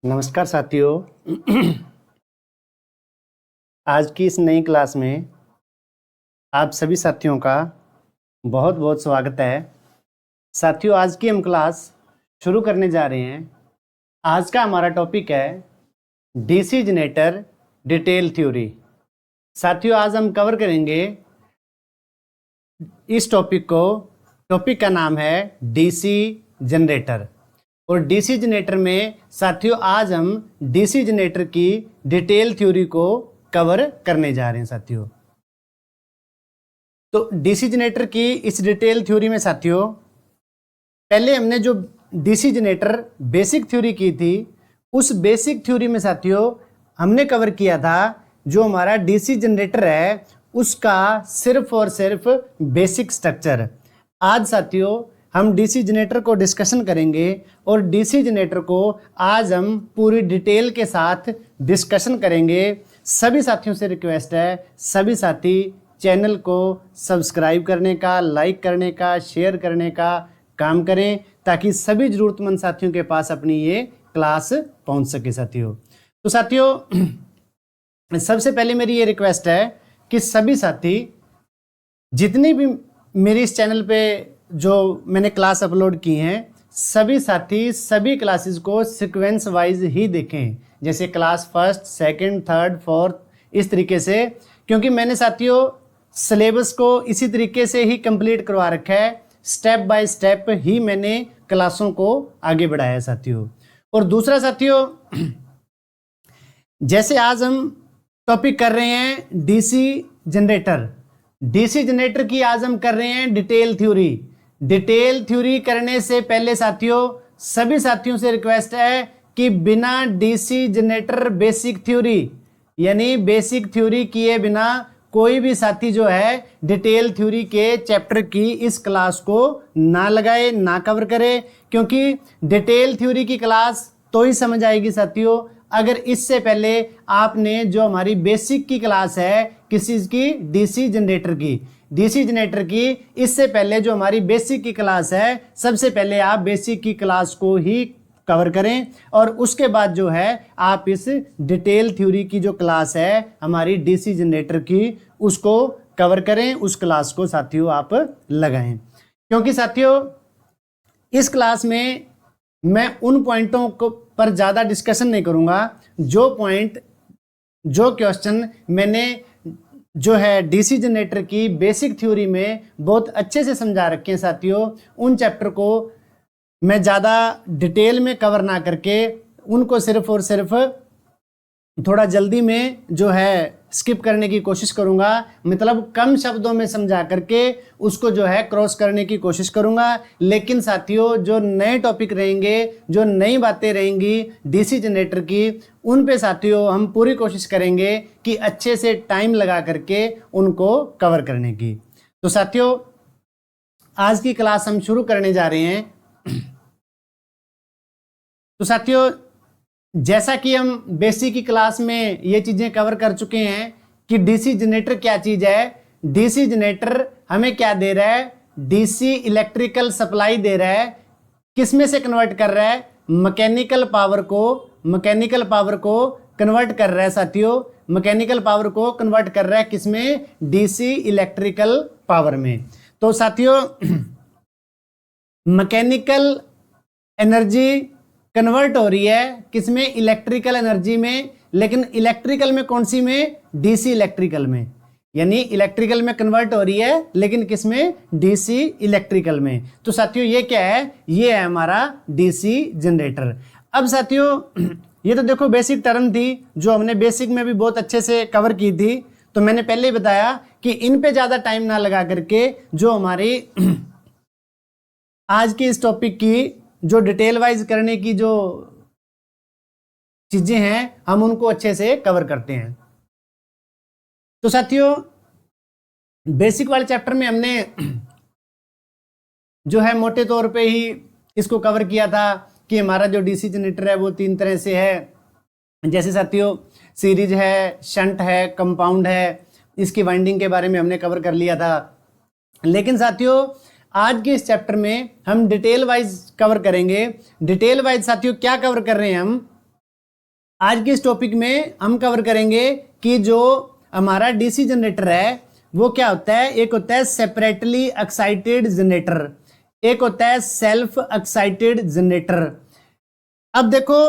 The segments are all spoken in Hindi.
नमस्कार साथियों। आज की इस नई क्लास में आप सभी साथियों का बहुत बहुत स्वागत है। साथियों, आज की हम क्लास शुरू करने जा रहे हैं। आज का हमारा टॉपिक है डीसी जनरेटर डिटेल थ्योरी। साथियों, आज हम कवर करेंगे इस टॉपिक का नाम है डीसी जनरेटर। और डीसी जनरेटर में साथियों आज हम डीसी जनरेटर की डिटेल थ्योरी को कवर करने जा रहे हैं साथियों। तो डीसी जनरेटर की इस डिटेल थ्योरी में साथियों पहले हमने जो डीसी जनरेटर बेसिक थ्योरी की थी, उस बेसिक थ्योरी में साथियों हमने कवर किया था जो हमारा डीसी जनरेटर है उसका सिर्फ और सिर्फ बेसिक स्ट्रक्चर। आज साथियों हम डीसी जनरेटर को डिस्कशन करेंगे और डीसी जनरेटर को आज हम पूरी डिटेल के साथ डिस्कशन करेंगे। सभी साथियों से रिक्वेस्ट है, सभी साथी चैनल को सब्सक्राइब करने का, लाइक करने का, शेयर करने का काम करें ताकि सभी जरूरतमंद साथियों के पास अपनी ये क्लास पहुंच सके साथियों। तो साथियों सबसे पहले मेरी ये रिक्वेस्ट है कि सभी साथी जितनी भी मेरी इस चैनल पे जो मैंने क्लास अपलोड की हैं, सभी साथी सभी क्लासेस को सीक्वेंस वाइज ही देखें, जैसे class first, second, third, fourth, इस तरीके से, क्योंकि मैंने साथियों सिलेबस को इसी तरीके से ही कंप्लीट करवा रखा है। स्टेप बाय स्टेप ही मैंने क्लासों को आगे बढ़ाया है साथियों। और दूसरा साथियों, जैसे आज हम टॉपिक कर रहे हैं डीसी जनरेटर, डीसी जनरेटर की आज हम कर रहे हैं डिटेल थ्योरी। डिटेल थ्योरी करने से पहले साथियों सभी साथियों से रिक्वेस्ट है कि बिना डीसी जनरेटर बेसिक थ्योरी यानी बेसिक थ्योरी किए बिना कोई भी साथी जो है डिटेल थ्योरी के चैप्टर की इस क्लास को ना लगाए, ना कवर करे, क्योंकि डिटेल थ्योरी की क्लास तो ही समझ आएगी साथियों अगर इससे पहले आपने जो हमारी बेसिक की क्लास है किसी की डीसी जनरेटर की इससे पहले जो हमारी बेसिक की क्लास है सबसे पहले आप बेसिक की क्लास को ही कवर करें और उसके बाद जो है आप इस डिटेल थ्योरी की जो क्लास है हमारी डीसी जनरेटर की उसको कवर करें, उस क्लास को साथियों आप लगाएं। क्योंकि साथियों इस क्लास में मैं उन पॉइंटों को पर ज़्यादा डिस्कशन नहीं करूंगा जो क्वेश्चन मैंने जो है डीसी जनरेटर की बेसिक थ्योरी में बहुत अच्छे से समझा रखे हैं साथियों। उन चैप्टर को मैं ज़्यादा डिटेल में कवर ना करके उनको सिर्फ और सिर्फ थोड़ा जल्दी में जो है स्किप करने की कोशिश करूंगा, मतलब कम शब्दों में समझा करके उसको जो है क्रॉस करने की कोशिश करूंगा। लेकिन साथियों जो नए टॉपिक रहेंगे, जो नई बातें रहेंगी डीसी जनरेटर की, उन पे साथियों हम पूरी कोशिश करेंगे कि अच्छे से टाइम लगा करके उनको कवर करने की। तो साथियों आज की क्लास हम शुरू करने जा रहे हैं। तो साथियों जैसा कि हम बेसिक की क्लास में ये चीजें कवर कर चुके हैं कि डीसी जनरेटर क्या चीज है। डीसी जनरेटर हमें क्या दे रहा है, डीसी इलेक्ट्रिकल सप्लाई दे रहा है। किस में से कन्वर्ट कर रहा है, मैकेनिकल पावर को कन्वर्ट कर रहा है साथियों। मैकेनिकल पावर को कन्वर्ट कर रहा है किसमें, डीसी इलेक्ट्रिकल पावर में। तो साथियों मैकेनिकल एनर्जी कन्वर्ट हो रही है किसमें, इलेक्ट्रिकल एनर्जी में। लेकिन इलेक्ट्रिकल में कौन सी में, डीसी इलेक्ट्रिकल में, यानी इलेक्ट्रिकल में कन्वर्ट हो रही है लेकिन किसमें, डीसी इलेक्ट्रिकल में। तो साथियों ये क्या है, ये है हमारा डीसी जनरेटर। अब साथियों ये तो देखो बेसिक टर्म थी जो हमने बेसिक में भी बहुत अच्छे से कवर की थी। तो मैंने पहले ही बताया कि इन पे ज्यादा टाइम ना लगा करके जो हमारी आज की इस टॉपिक की जो डिटेल वाइज करने की जो चीजें हैं हम उनको अच्छे से कवर करते हैं। तो साथियों बेसिक वाले चैप्टर में हमने जो है मोटे तौर पे ही इसको कवर किया था कि हमारा जो डीसी जनरेटर है वो 3 तरह से है। जैसे साथियों सीरीज है, शंट है, कंपाउंड है। इसकी वाइंडिंग के बारे में हमने कवर कर लिया था। लेकिन साथियों आज के इस चैप्टर में हम डिटेल वाइज कवर करेंगे। डिटेल वाइज साथियों क्या कवर कर रहे हैं हम, आज के इस टॉपिक में हम कवर करेंगे कि जो हमारा डीसी जनरेटर है वो क्या होता है। एक होता है सेपरेटली एक्साइटेड जनरेटर, एक होता है सेल्फ एक्साइटेड जनरेटर। अब देखो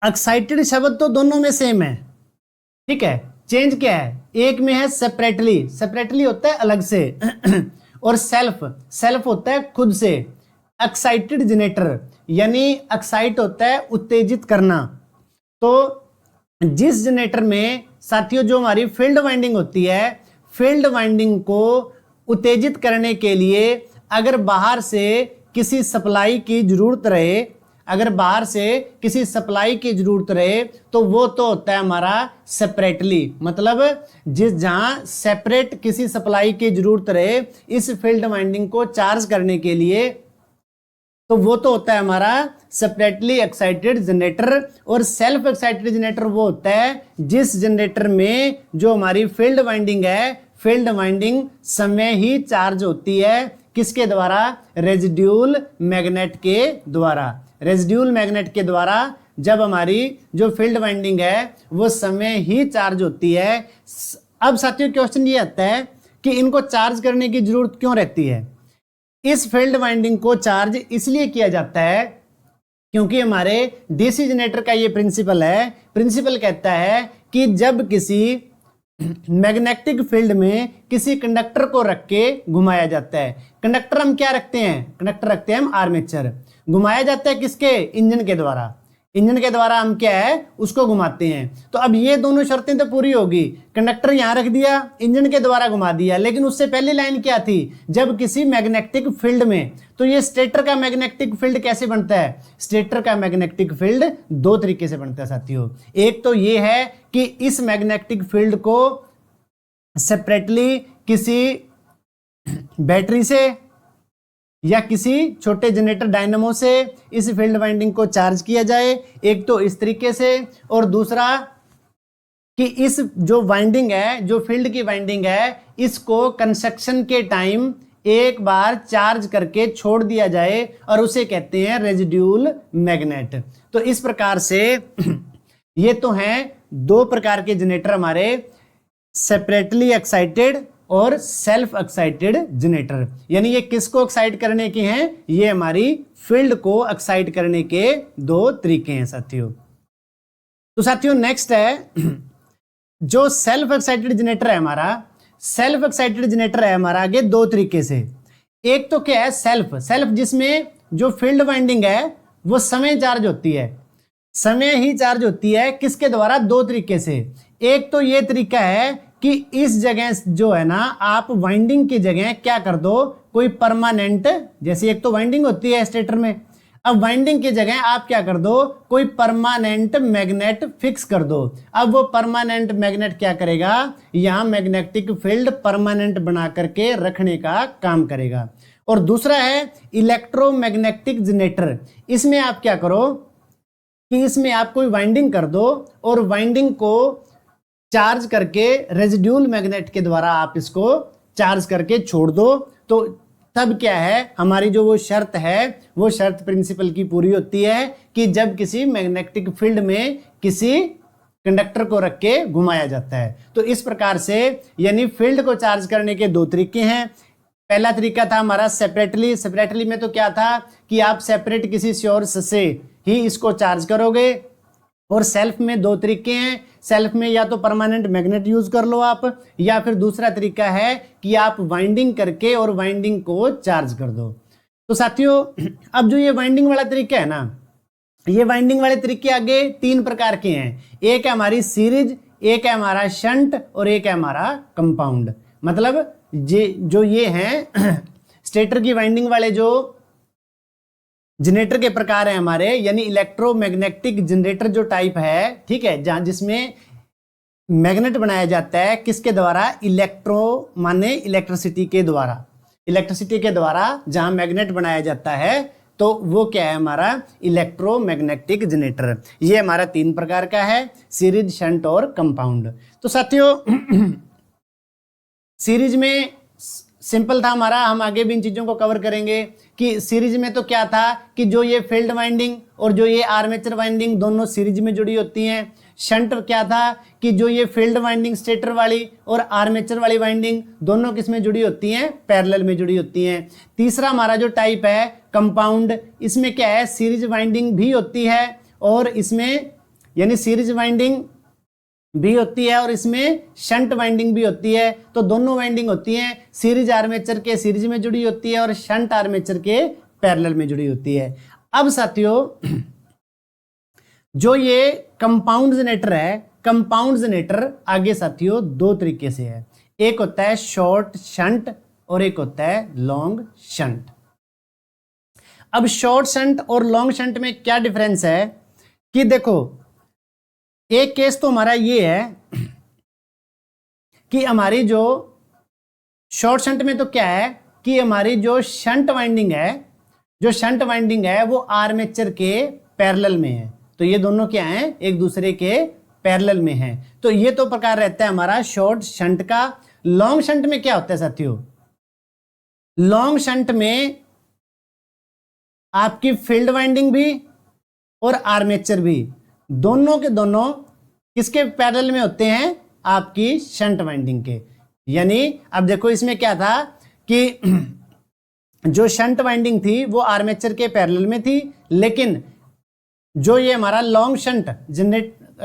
एक्साइटेड शब्द तो दोनों में सेम है, ठीक है। चेंज क्या है, एक में है सेपरेटली, सेपरेटली होता है अलग से और सेल्फ, सेल्फ होता है खुद से। एक्साइटेड जनरेटर यानी एक्साइट होता है उत्तेजित करना। तो जिस जनरेटर में साथियों जो हमारी फील्ड वाइंडिंग होती है, फील्ड वाइंडिंग को उत्तेजित करने के लिए अगर बाहर से किसी सप्लाई की जरूरत रहे, अगर बाहर से किसी सप्लाई की जरूरत रहे तो वो तो होता है हमारा सेपरेटली, मतलब जिस जहां सेपरेट किसी सप्लाई की जरूरत रहे इस फील्ड वाइंडिंग को चार्ज करने के लिए, तो वो तो होता है हमारा सेपरेटली एक्साइटेड जनरेटर। और सेल्फ एक्साइटेड जनरेटर वो होता है जिस जनरेटर में जो हमारी फील्ड वाइंडिंग है, फील्ड वाइंडिंग समय ही चार्ज होती है। किसके द्वारा, रेजिड्यूल मैग्नेट के द्वारा। रेजिड्यूल मैग्नेट के द्वारा जब हमारी जो फील्ड वाइंडिंग है वो समय ही चार्ज होती है। अब साथियों क्वेश्चन ये आता है कि इनको चार्ज करने की जरूरत क्यों रहती है। इस फील्ड वाइंडिंग को चार्ज इसलिए किया जाता है क्योंकि हमारे डीसी जनरेटर का ये प्रिंसिपल है। प्रिंसिपल कहता है कि जब किसी मैग्नेटिक फील्ड में किसी कंडक्टर को रख के घुमाया जाता है, कंडक्टर हम क्या रखते हैं, कंडक्टर रखते हैं हम आर्मेचर, घुमाया जाता है किसके, इंजन के द्वारा। इंजन के द्वारा हम क्या है उसको घुमाते हैं। तो अब ये दोनों शर्तें तो पूरी होगी, कंडक्टर यहां रख दिया, इंजन के द्वारा घुमा दिया, लेकिन उससे पहली लाइन क्या थी, जब किसी मैग्नेटिक फील्ड में। तो ये स्टेटर का मैग्नेटिक फील्ड कैसे बनता है, स्टेटर का मैग्नेटिक फील्ड दो तरीके से बनता है साथियों। एक तो ये है कि इस मैग्नेटिक फील्ड को सेपरेटली किसी बैटरी से या किसी छोटे जनरेटर डायनामो से इस फील्ड वाइंडिंग को चार्ज किया जाए, एक तो इस तरीके से, और दूसरा कि इस जो वाइंडिंग है, जो फील्ड की वाइंडिंग है, इसको कंस्ट्रक्शन के टाइम एक बार चार्ज करके छोड़ दिया जाए और उसे कहते हैं रेजिड्यूल मैग्नेट। तो इस प्रकार से ये तो हैं दो प्रकार के जनरेटर हमारे, सेपरेटली एक्साइटेड और सेल्फ एक्साइटेड जनरेटर। यानी ये किसको एक्साइट करने के हैं, ये हमारी फील्ड को एक्साइट करने के दो तरीके हैं साथियों। तो साथियों नेक्स्ट है जो सेल्फ एक्साइटेड जनरेटर है हमारा, सेल्फ एक्साइटेड जनरेटर है हमारा आगे दो तरीके से। एक तो क्या है सेल्फ, सेल्फ जिसमें जो फील्ड वाइंडिंग है वो समय चार्ज होती है, समय ही चार्ज होती है। किसके द्वारा, दो तरीके से। एक तो ये तरीका है कि इस जगह जो है ना आप वाइंडिंग की जगह क्या कर दो, कोई परमानेंट, जैसे एक तो वाइंडिंग होती है स्टेटर में, अब वाइंडिंग की जगह आप क्या कर दो, कोई परमानेंट मैग्नेट फिक्स कर दो। अब वो परमानेंट मैग्नेट क्या करेगा, यहां मैग्नेटिक फील्ड परमानेंट बना करके रखने का काम करेगा। और दूसरा है इलेक्ट्रोमैग्नेटिक जनरेटर। इसमें आप क्या करो कि इसमें आप कोई वाइंडिंग कर दो और वाइंडिंग को चार्ज करके रेजिड्यूल मैग्नेट के द्वारा आप इसको चार्ज करके छोड़ दो। तो तब क्या है, हमारी जो वो शर्त है वो शर्त प्रिंसिपल की पूरी होती है कि जब किसी मैग्नेटिक फील्ड में किसी कंडक्टर को रख के घुमाया जाता है। तो इस प्रकार से यानी फील्ड को चार्ज करने के दो तरीके हैं। पहला तरीका था हमारा सेपरेटली, सेपरेटली में तो क्या था कि आप सेपरेट किसी सोर्स से ही इसको चार्ज करोगे। और सेल्फ में दो तरीके हैं, सेल्फ में या तो परमानेंट मैग्नेट यूज कर लो आप, या फिर दूसरा तरीका है कि आप वाइंडिंग करके और वाइंडिंग को चार्ज कर दो। तो साथियों अब जो ये वाइंडिंग वाला तरीका है ना, ये वाइंडिंग वाले तरीके आगे तीन प्रकार के हैं। एक है हमारी सीरीज, एक है हमारा शंट और एक है हमारा कंपाउंड। मतलब जो ये हैं स्टेटर की वाइंडिंग वाले जो जनरेटर के प्रकार है हमारे, यानी इलेक्ट्रोमैग्नेटिक जनरेटर जो टाइप है, ठीक है, जहां जिसमें मैग्नेट बनाया जाता है किसके द्वारा, इलेक्ट्रो माने इलेक्ट्रिसिटी के द्वारा, इलेक्ट्रिसिटी के द्वारा जहां मैग्नेट बनाया जाता है, तो वो क्या है हमारा इलेक्ट्रोमैग्नेटिक जनरेटर। ये हमारा तीन प्रकार का है, सीरीज, शंट और कंपाउंड। तो साथियों सीरीज में सिंपल था हमारा, हम आगे भी इन चीजों को कवर करेंगे कि सीरीज में तो क्या था कि जो ये फील्ड वाइंडिंग और जो ये आर्मेचर वाइंडिंग दोनों सीरीज में जुड़ी होती हैं। शंट क्या था कि जो ये फील्ड वाइंडिंग स्टेटर वाली और आर्मेचर वाली वाइंडिंग दोनों किस में जुड़ी होती हैं, पैरेलल में जुड़ी होती हैं। तीसरा हमारा जो टाइप है कंपाउंड, इसमें क्या है सीरीज वाइंडिंग भी होती है और इसमें यानी सीरीज वाइंडिंग भी होती है और इसमें शंट वाइंडिंग भी होती है। तो दोनों वाइंडिंग होती हैं, सीरीज आर्मेचर के सीरीज में जुड़ी होती है और शंट आर्मेचर के पैरेलल में जुड़ी होती है। अब साथियों जो ये कंपाउंड जनरेटर है, कंपाउंड जनरेटर आगे साथियों दो तरीके से है, एक होता है शॉर्ट शंट और एक होता है लॉन्ग शंट। अब शॉर्ट शंट और लॉन्ग शंट में क्या डिफरेंस है कि देखो, एक केस तो हमारा ये है कि हमारी जो शॉर्ट शंट में तो क्या है कि हमारी जो शंट वाइंडिंग है, जो शंट वाइंडिंग है वो आर्मेचर के पैरेलल में है। तो ये दोनों क्या हैं, एक दूसरे के पैरेलल में हैं। तो ये तो प्रकार रहता है हमारा शॉर्ट शंट का। लॉन्ग शंट में क्या होता है साथियों, लॉन्ग शंट में आपकी फील्ड वाइंडिंग भी और आर्मेचर भी दोनों के दोनों किसके पैरेलल में होते हैं, आपकी शंट वाइंडिंग के। यानी अब देखो इसमें क्या था कि जो शंट वाइंडिंग थी वो आर्मेचर के पैरेलल में थी, लेकिन जो ये हमारा लॉन्ग शंट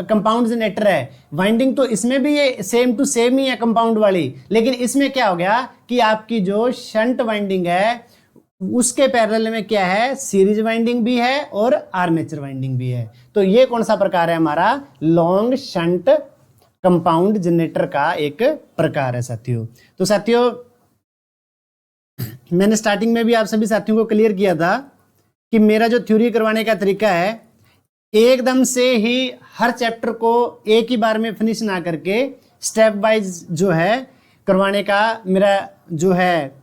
कंपाउंड जनरेटर है, वाइंडिंग तो इसमें भी ये सेम टू सेम ही है कंपाउंड वाली, लेकिन इसमें क्या हो गया कि आपकी जो शंट वाइंडिंग है उसके पैरेलल में क्या है, सीरीज वाइंडिंग भी है और आर्मेचर वाइंडिंग भी है। तो ये कौन सा प्रकार है हमारा, लॉन्ग शंट कंपाउंड जनरेटर का एक प्रकार है साथियों। तो साथियों मैंने स्टार्टिंग में भी आप सभी साथियों को क्लियर किया था कि मेरा जो थ्योरी करवाने का तरीका है एकदम से ही हर चैप्टर को एक ही बार में फिनिश ना करके स्टेप वाइज जो है करवाने का मेरा जो है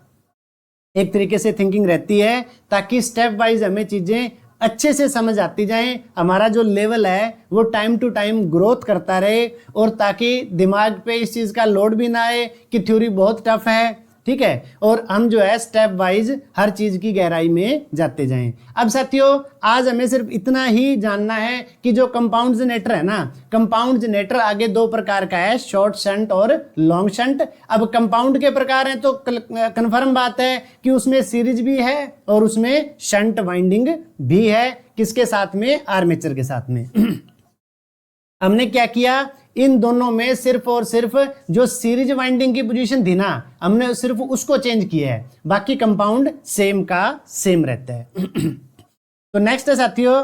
एक तरीके से थिंकिंग रहती है, ताकि स्टेप वाइज हमें चीजें अच्छे से समझ आती जाएं, हमारा जो लेवल है वो टाइम टू टाइम ग्रोथ करता रहे और ताकि दिमाग पे इस चीज का लोड भी ना आए कि थ्योरी बहुत टफ है, ठीक है, और हम जो है स्टेप वाइज हर चीज की गहराई में जाते जाएं। अब साथियों आज हमें सिर्फ इतना ही जानना है कि जो कंपाउंड जनरेटर है ना, कंपाउंड जनरेटर आगे दो प्रकार का है, शॉर्ट शंट और लॉन्ग शंट। अब कंपाउंड के प्रकार हैं तो कंफर्म बात है कि उसमें सीरीज भी है और उसमें शंट वाइंडिंग भी है, किसके साथ में, आर्मेचर के साथ में। हमने क्या किया, इन दोनों में सिर्फ और सिर्फ जो सीरीज वाइंडिंग की पोजीशन थी ना, हमने सिर्फ उसको चेंज किया है, बाकी कंपाउंड सेम का सेम रहता है। तो नेक्स्ट है साथियों,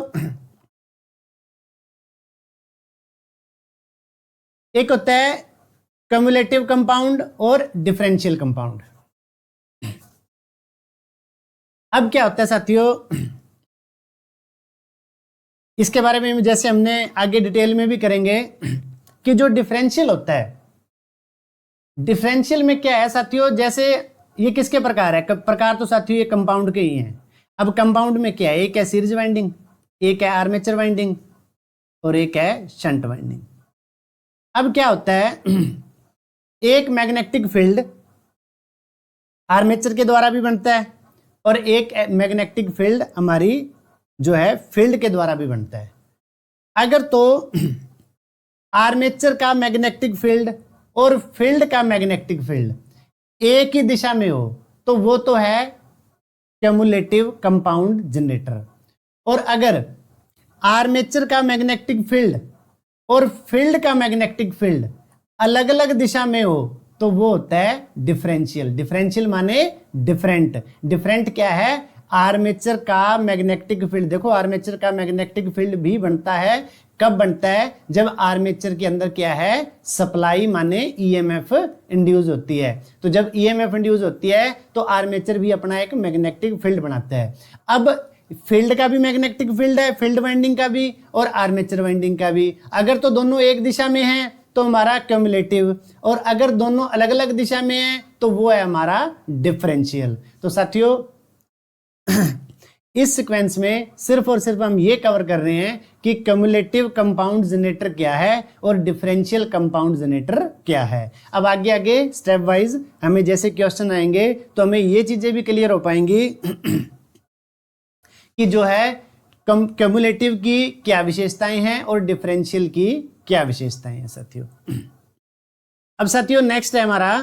एक होता है क्युमुलेटिव कंपाउंड और डिफरेंशियल कंपाउंड। अब क्या होता है साथियों, इसके बारे में जैसे हमने आगे डिटेल में भी करेंगे कि जो डिफरेंशियल होता है, डिफरेंशियल में क्या है साथियों, जैसे ये किसके प्रकार है, प्रकार तो साथियों ये कंपाउंड के ही हैं। अब कंपाउंड में क्या है, एक है सीरीज वाइंडिंग, एक है आर्मेचर वाइंडिंग और एक है शंट वाइंडिंग। अब क्या होता है, एक मैग्नेटिक फील्ड आर्मेचर के द्वारा भी बनता है और एक मैग्नेटिक फील्ड हमारी जो है फील्ड के द्वारा भी बनता है। अगर तो आर्मेचर का मैग्नेटिक फील्ड और फील्ड का मैग्नेटिक फील्ड एक ही दिशा में हो तो वो तो है क्युमुलेटिव कंपाउंड जनरेटर, और अगर आर्मेचर का मैग्नेटिक फील्ड और फील्ड का मैग्नेटिक फील्ड अलग अलग दिशा में हो तो वो होता है डिफरेंशियल। डिफरेंशियल माने डिफरेंट। डिफरेंट क्या है, आर्मेचर का मैग्नेटिक फील्ड, देखो आर्मेचर का मैग्नेटिक फील्ड भी बनता है, कब बनता है, जब आर्मेचर के अंदर क्या है, सप्लाई माने ईएमएफ इंड्यूस होती है। तो जब ईएमएफ इंड्यूस होती है तो आर्मेचर भी अपना एक मैग्नेटिक फील्ड बनाता है। अब फील्ड का भी मैग्नेटिक फील्ड है, फील्ड वाइंडिंग का भी और आर्मेचर वाइंडिंग का भी। अगर तो दोनों एक दिशा में हैं तो हमारा क्युमुलेटिव, और अगर दोनों अलग अलग दिशा में हैं तो वो है हमारा डिफरेंशियल। तो साथियों इस सीक्वेंस में सिर्फ और सिर्फ हम ये कवर कर रहे हैं कि क्यूमुलेटिव कंपाउंड जनरेटर क्या है और डिफरेंशियल कंपाउंड जनरेटर क्या है। अब आगे आगे स्टेप वाइज हमें जैसे क्वेश्चन आएंगे तो हमें ये चीजें भी क्लियर हो पाएंगी कि जो है क्यूमुलेटिव की क्या विशेषताएं हैं और डिफरेंशियल की क्या विशेषताएं हैं साथियों। अब साथियों नेक्स्ट है हमारा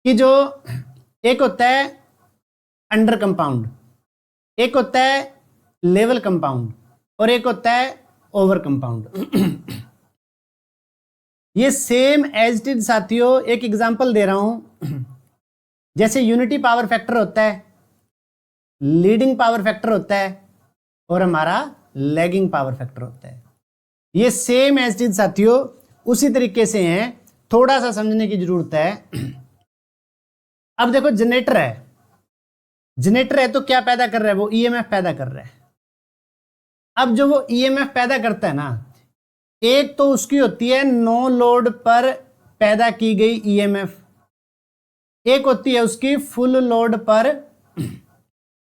कि जो एक होता है अंडर कंपाउंड, एक होता है लेवल कंपाउंड और एक होता है ओवर कंपाउंड। ये सेम एज इट इज साथियों, एक एग्जांपल दे रहा हूं। जैसे यूनिटी पावर फैक्टर होता है, लीडिंग पावर फैक्टर होता है और हमारा लैगिंग पावर फैक्टर होता है। ये सेम एज इट इज साथियों उसी तरीके से हैं, थोड़ा सा समझने की जरूरत है। अब देखो जनरेटर है, जनरेटर है तो क्या पैदा कर रहा है, वो ईएमएफ पैदा कर रहा है। अब जो वो ईएमएफ पैदा करता है ना, एक तो उसकी होती है नो लोड पर पैदा की गई ईएमएफ, एक होती है उसकी फुल लोड पर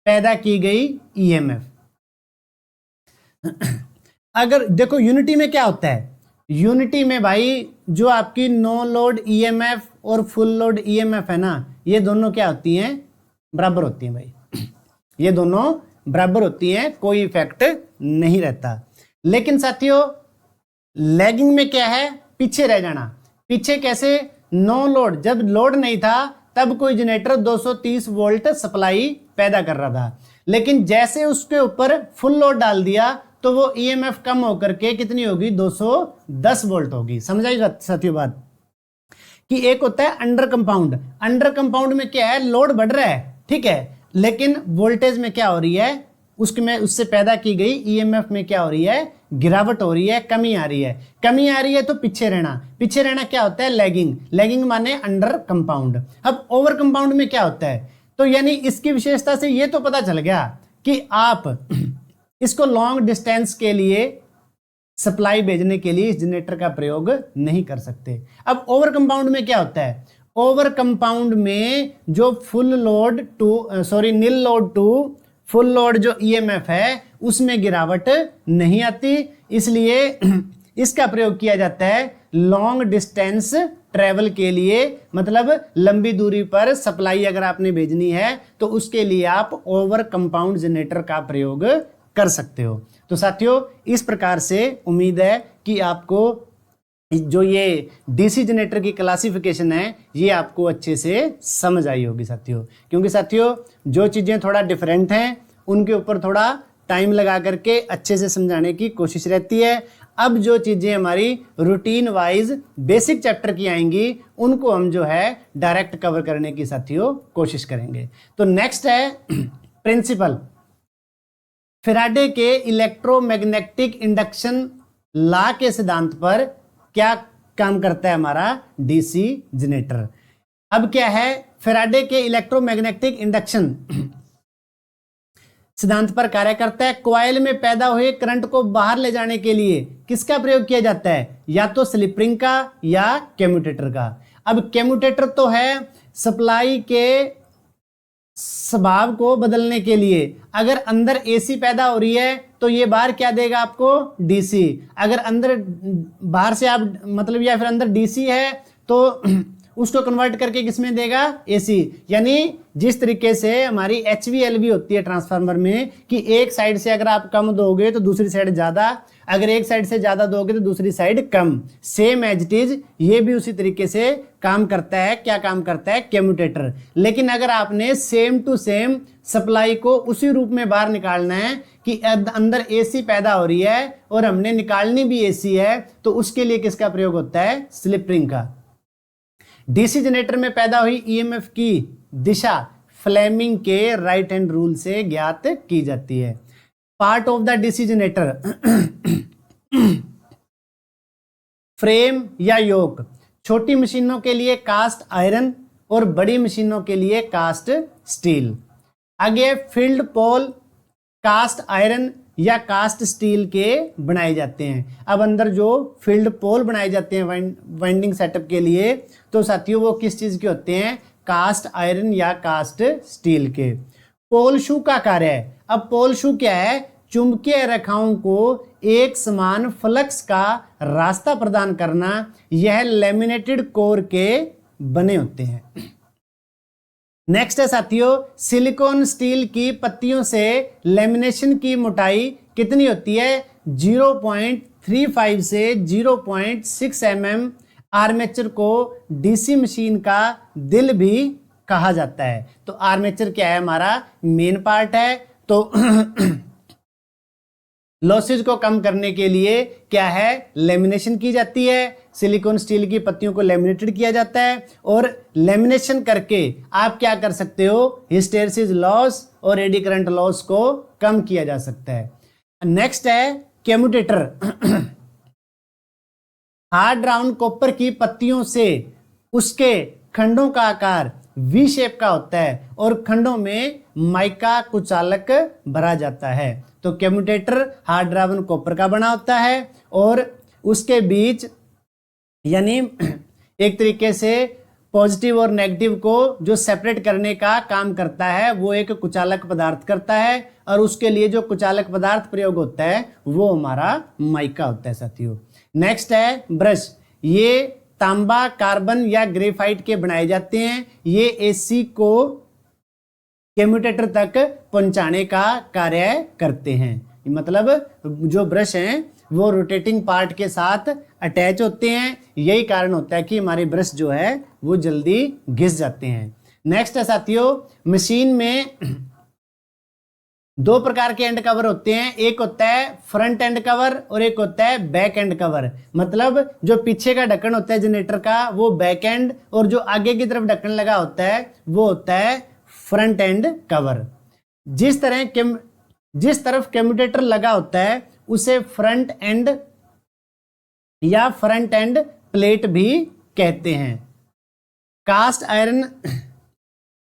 पैदा की गई ईएमएफ। अगर देखो यूनिटी में क्या होता है, यूनिटी में भाई जो आपकी नो लोड ईएमएफ और फुल लोड ईएमएफ है ना, ये दोनों क्या होती हैं, बराबर होती हैं भाई। ये दोनों बराबर होती हैं, कोई इफेक्ट नहीं रहता। लेकिन साथियों लैगिंग में क्या है, पीछे रह जाना। पीछे कैसे, नो लोड, जब लोड नहीं था तब कोई जनरेटर 230 वोल्ट सप्लाई पैदा कर रहा था, लेकिन जैसे उसके ऊपर फुल लोड डाल दिया तो वो ईएमएफ कम होकर के कितनी होगी, 210 वोल्ट होगी। समझाइएगा साथियों बात कि एक होता है अंडर कंपाउंड, अंडर कंपाउंड में क्या है, लोड बढ़ रहा है, ठीक है, लेकिन वोल्टेज में क्या हो रही है, उसमें उससे पैदा की गई ईएमएफ में क्या हो रही है, गिरावट हो रही है, कमी आ रही है। कमी आ रही है तो पीछे रहना, पीछे रहना क्या होता है, लैगिंग, लैगिंग माने अंडर कंपाउंड। अब ओवर कंपाउंड में क्या होता है, तो यानी इसकी विशेषता से ये तो पता चल गया कि आप इसको लॉन्ग डिस्टेंस के लिए सप्लाई भेजने के लिए इस जनरेटर का प्रयोग नहीं कर सकते। अब ओवर कंपाउंड में क्या होता है, ओवर कंपाउंड में जो full load to nil load to full load जो ईएमएफ है उसमें गिरावट नहीं आती, इसलिए इसका प्रयोग किया जाता है लॉन्ग डिस्टेंस ट्रेवल के लिए, मतलब लंबी दूरी पर सप्लाई अगर आपने भेजनी है तो उसके लिए आप ओवर कंपाउंड जनरेटर का प्रयोग कर सकते हो। तो साथियों इस प्रकार से उम्मीद है कि आपको जो ये डीसी जनरेटर की क्लासिफिकेशन है ये आपको अच्छे से समझ आई होगी साथियों, क्योंकि साथियों जो चीजें थोड़ा डिफरेंट हैं उनके ऊपर थोड़ा टाइम लगा करके अच्छे से समझाने की कोशिश रहती है। अब जो चीजें हमारी रूटीन वाइज बेसिक चैप्टर की आएंगी उनको हम जो है डायरेक्ट कवर करने की साथियों कोशिश करेंगे। तो नेक्स्ट है प्रिंसिपल फैराडे के इलेक्ट्रोमैग्नेटिक इंडक्शन लॉ के सिद्धांत पर क्या काम करता है हमारा डीसी जनरेटर। अब क्या है, फैराडे के इलेक्ट्रोमैग्नेटिक इंडक्शन सिद्धांत पर कार्य करता है। कॉइल में पैदा हुए करंट को बाहर ले जाने के लिए किसका प्रयोग किया जाता है, या तो स्लिप रिंग का या कम्यूटेटर का। अब कम्यूटेटर तो है सप्लाई के स्वभाव को बदलने के लिए, अगर अंदर एसी पैदा हो रही है तो ये बाहर क्या देगा आपको, डीसी। अगर अंदर बाहर से आप मतलब या फिर अंदर डीसी है तो उसको कन्वर्ट करके किसमें देगा, एसी। यानी जिस तरीके से हमारी एचवीएलवी होती है ट्रांसफार्मर में कि एक साइड से अगर आप कम दोगे तो दूसरी साइड ज्यादा, अगर एक साइड से ज्यादा दोगे तो दूसरी साइड कम, सेम एज इट इज ये भी उसी तरीके से काम करता है। क्या काम करता है, कम्यूटेटर। लेकिन अगर आपने सेम टू सेम सप्लाई को उसी रूप में बाहर निकालना है कि अंदर एसी पैदा हो रही है और हमने निकालनी भी एसी है, तो उसके लिए किसका प्रयोग होता है, स्लिप रिंग का। डीसी जनरेटर में पैदा हुई ईएमएफ की दिशा फ्लेमिंग के राइट हैंड रूल से ज्ञात की जाती है। Part of the DC generator frame या योक, छोटी मशीनों के लिए कास्ट आयरन और बड़ी मशीनों के लिए कास्ट स्टील। आगे फील्ड पोल कास्ट आयरन या कास्ट स्टील के बनाए जाते हैं। अब अंदर जो फील्ड पोल बनाए जाते हैं वाइंडिंग सेटअप के लिए, तो साथियों वो किस चीज के होते हैं, कास्ट आयरन या कास्ट स्टील के। पोल शू का कार्य है। अब पोल शू क्या है? चुंबकीय रेखाओं को एक समान फ्लक्स का रास्ता प्रदान करना। यह लेमिनेटेड कोर के बने होते हैं। नेक्स्ट है साथियों, सिलिकॉन स्टील की पत्तियों से लेमिनेशन की मोटाई कितनी होती है? 0.35 से 0.6 mm। आर्मेचर को डीसी मशीन का दिल भी कहा जाता है। तो आर्मेचर क्या है? हमारा मेन पार्ट है। तो लॉसेज को कम करने के लिए क्या है? लेमिनेशन की जाती है। सिलिकॉन स्टील की पत्तियों को लेमिनेटेड किया जाता है और लेमिनेशन करके आप क्या कर सकते हो? हिस्टेरेसिस लॉस और एडी करंट लॉस को कम किया जा सकता है। नेक्स्ट है कम्यूटेटर। हार्ड ड्राउन कॉपर की पत्तियों से उसके खंडों का आकार वी शेप का होता है और खंडों में माइका कुचालक भरा जाता है। तो कम्यूटेटर हार्ड ड्राउन कॉपर का बना होता है और उसके बीच यानी एक तरीके से पॉजिटिव और नेगेटिव को जो सेपरेट करने का काम करता है वो एक कुचालक पदार्थ करता है और उसके लिए जो कुचालक पदार्थ प्रयोग होता है वो हमारा माइका होता है साथियों। नेक्स्ट है ब्रश। ये तांबा, कार्बन या ग्रेफाइट के बनाए जाते हैं। ये एसी को कम्यूटेटर तक पहुंचाने का कार्य करते हैं। मतलब जो ब्रश हैं वो रोटेटिंग पार्ट के साथ अटैच होते हैं। यही कारण होता है कि हमारे ब्रश जो है वो जल्दी घिस जाते हैं। नेक्स्ट है साथियों, मशीन में दो प्रकार के एंड कवर होते हैं। एक होता है फ्रंट एंड कवर और एक होता है बैक एंड कवर। मतलब जो पीछे का ढक्कन होता है जनरेटर का वो बैक एंड और जो आगे की तरफ ढक्कन लगा होता है वो होता है फ्रंट एंड कवर। जिस तरफ कम्यूटेटर लगा होता है उसे फ्रंट एंड या फ्रंट एंड प्लेट भी कहते हैं। कास्ट आयरन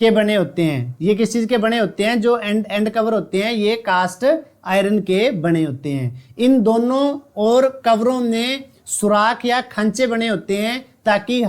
के बने होते हैं। ये किस चीज के बने होते हैं? जो एंड कवर होते हैं ये कास्ट आयरन के बने होते हैं। इन दोनों और कवरों में सुराख या खांचे बने होते हैं ताकि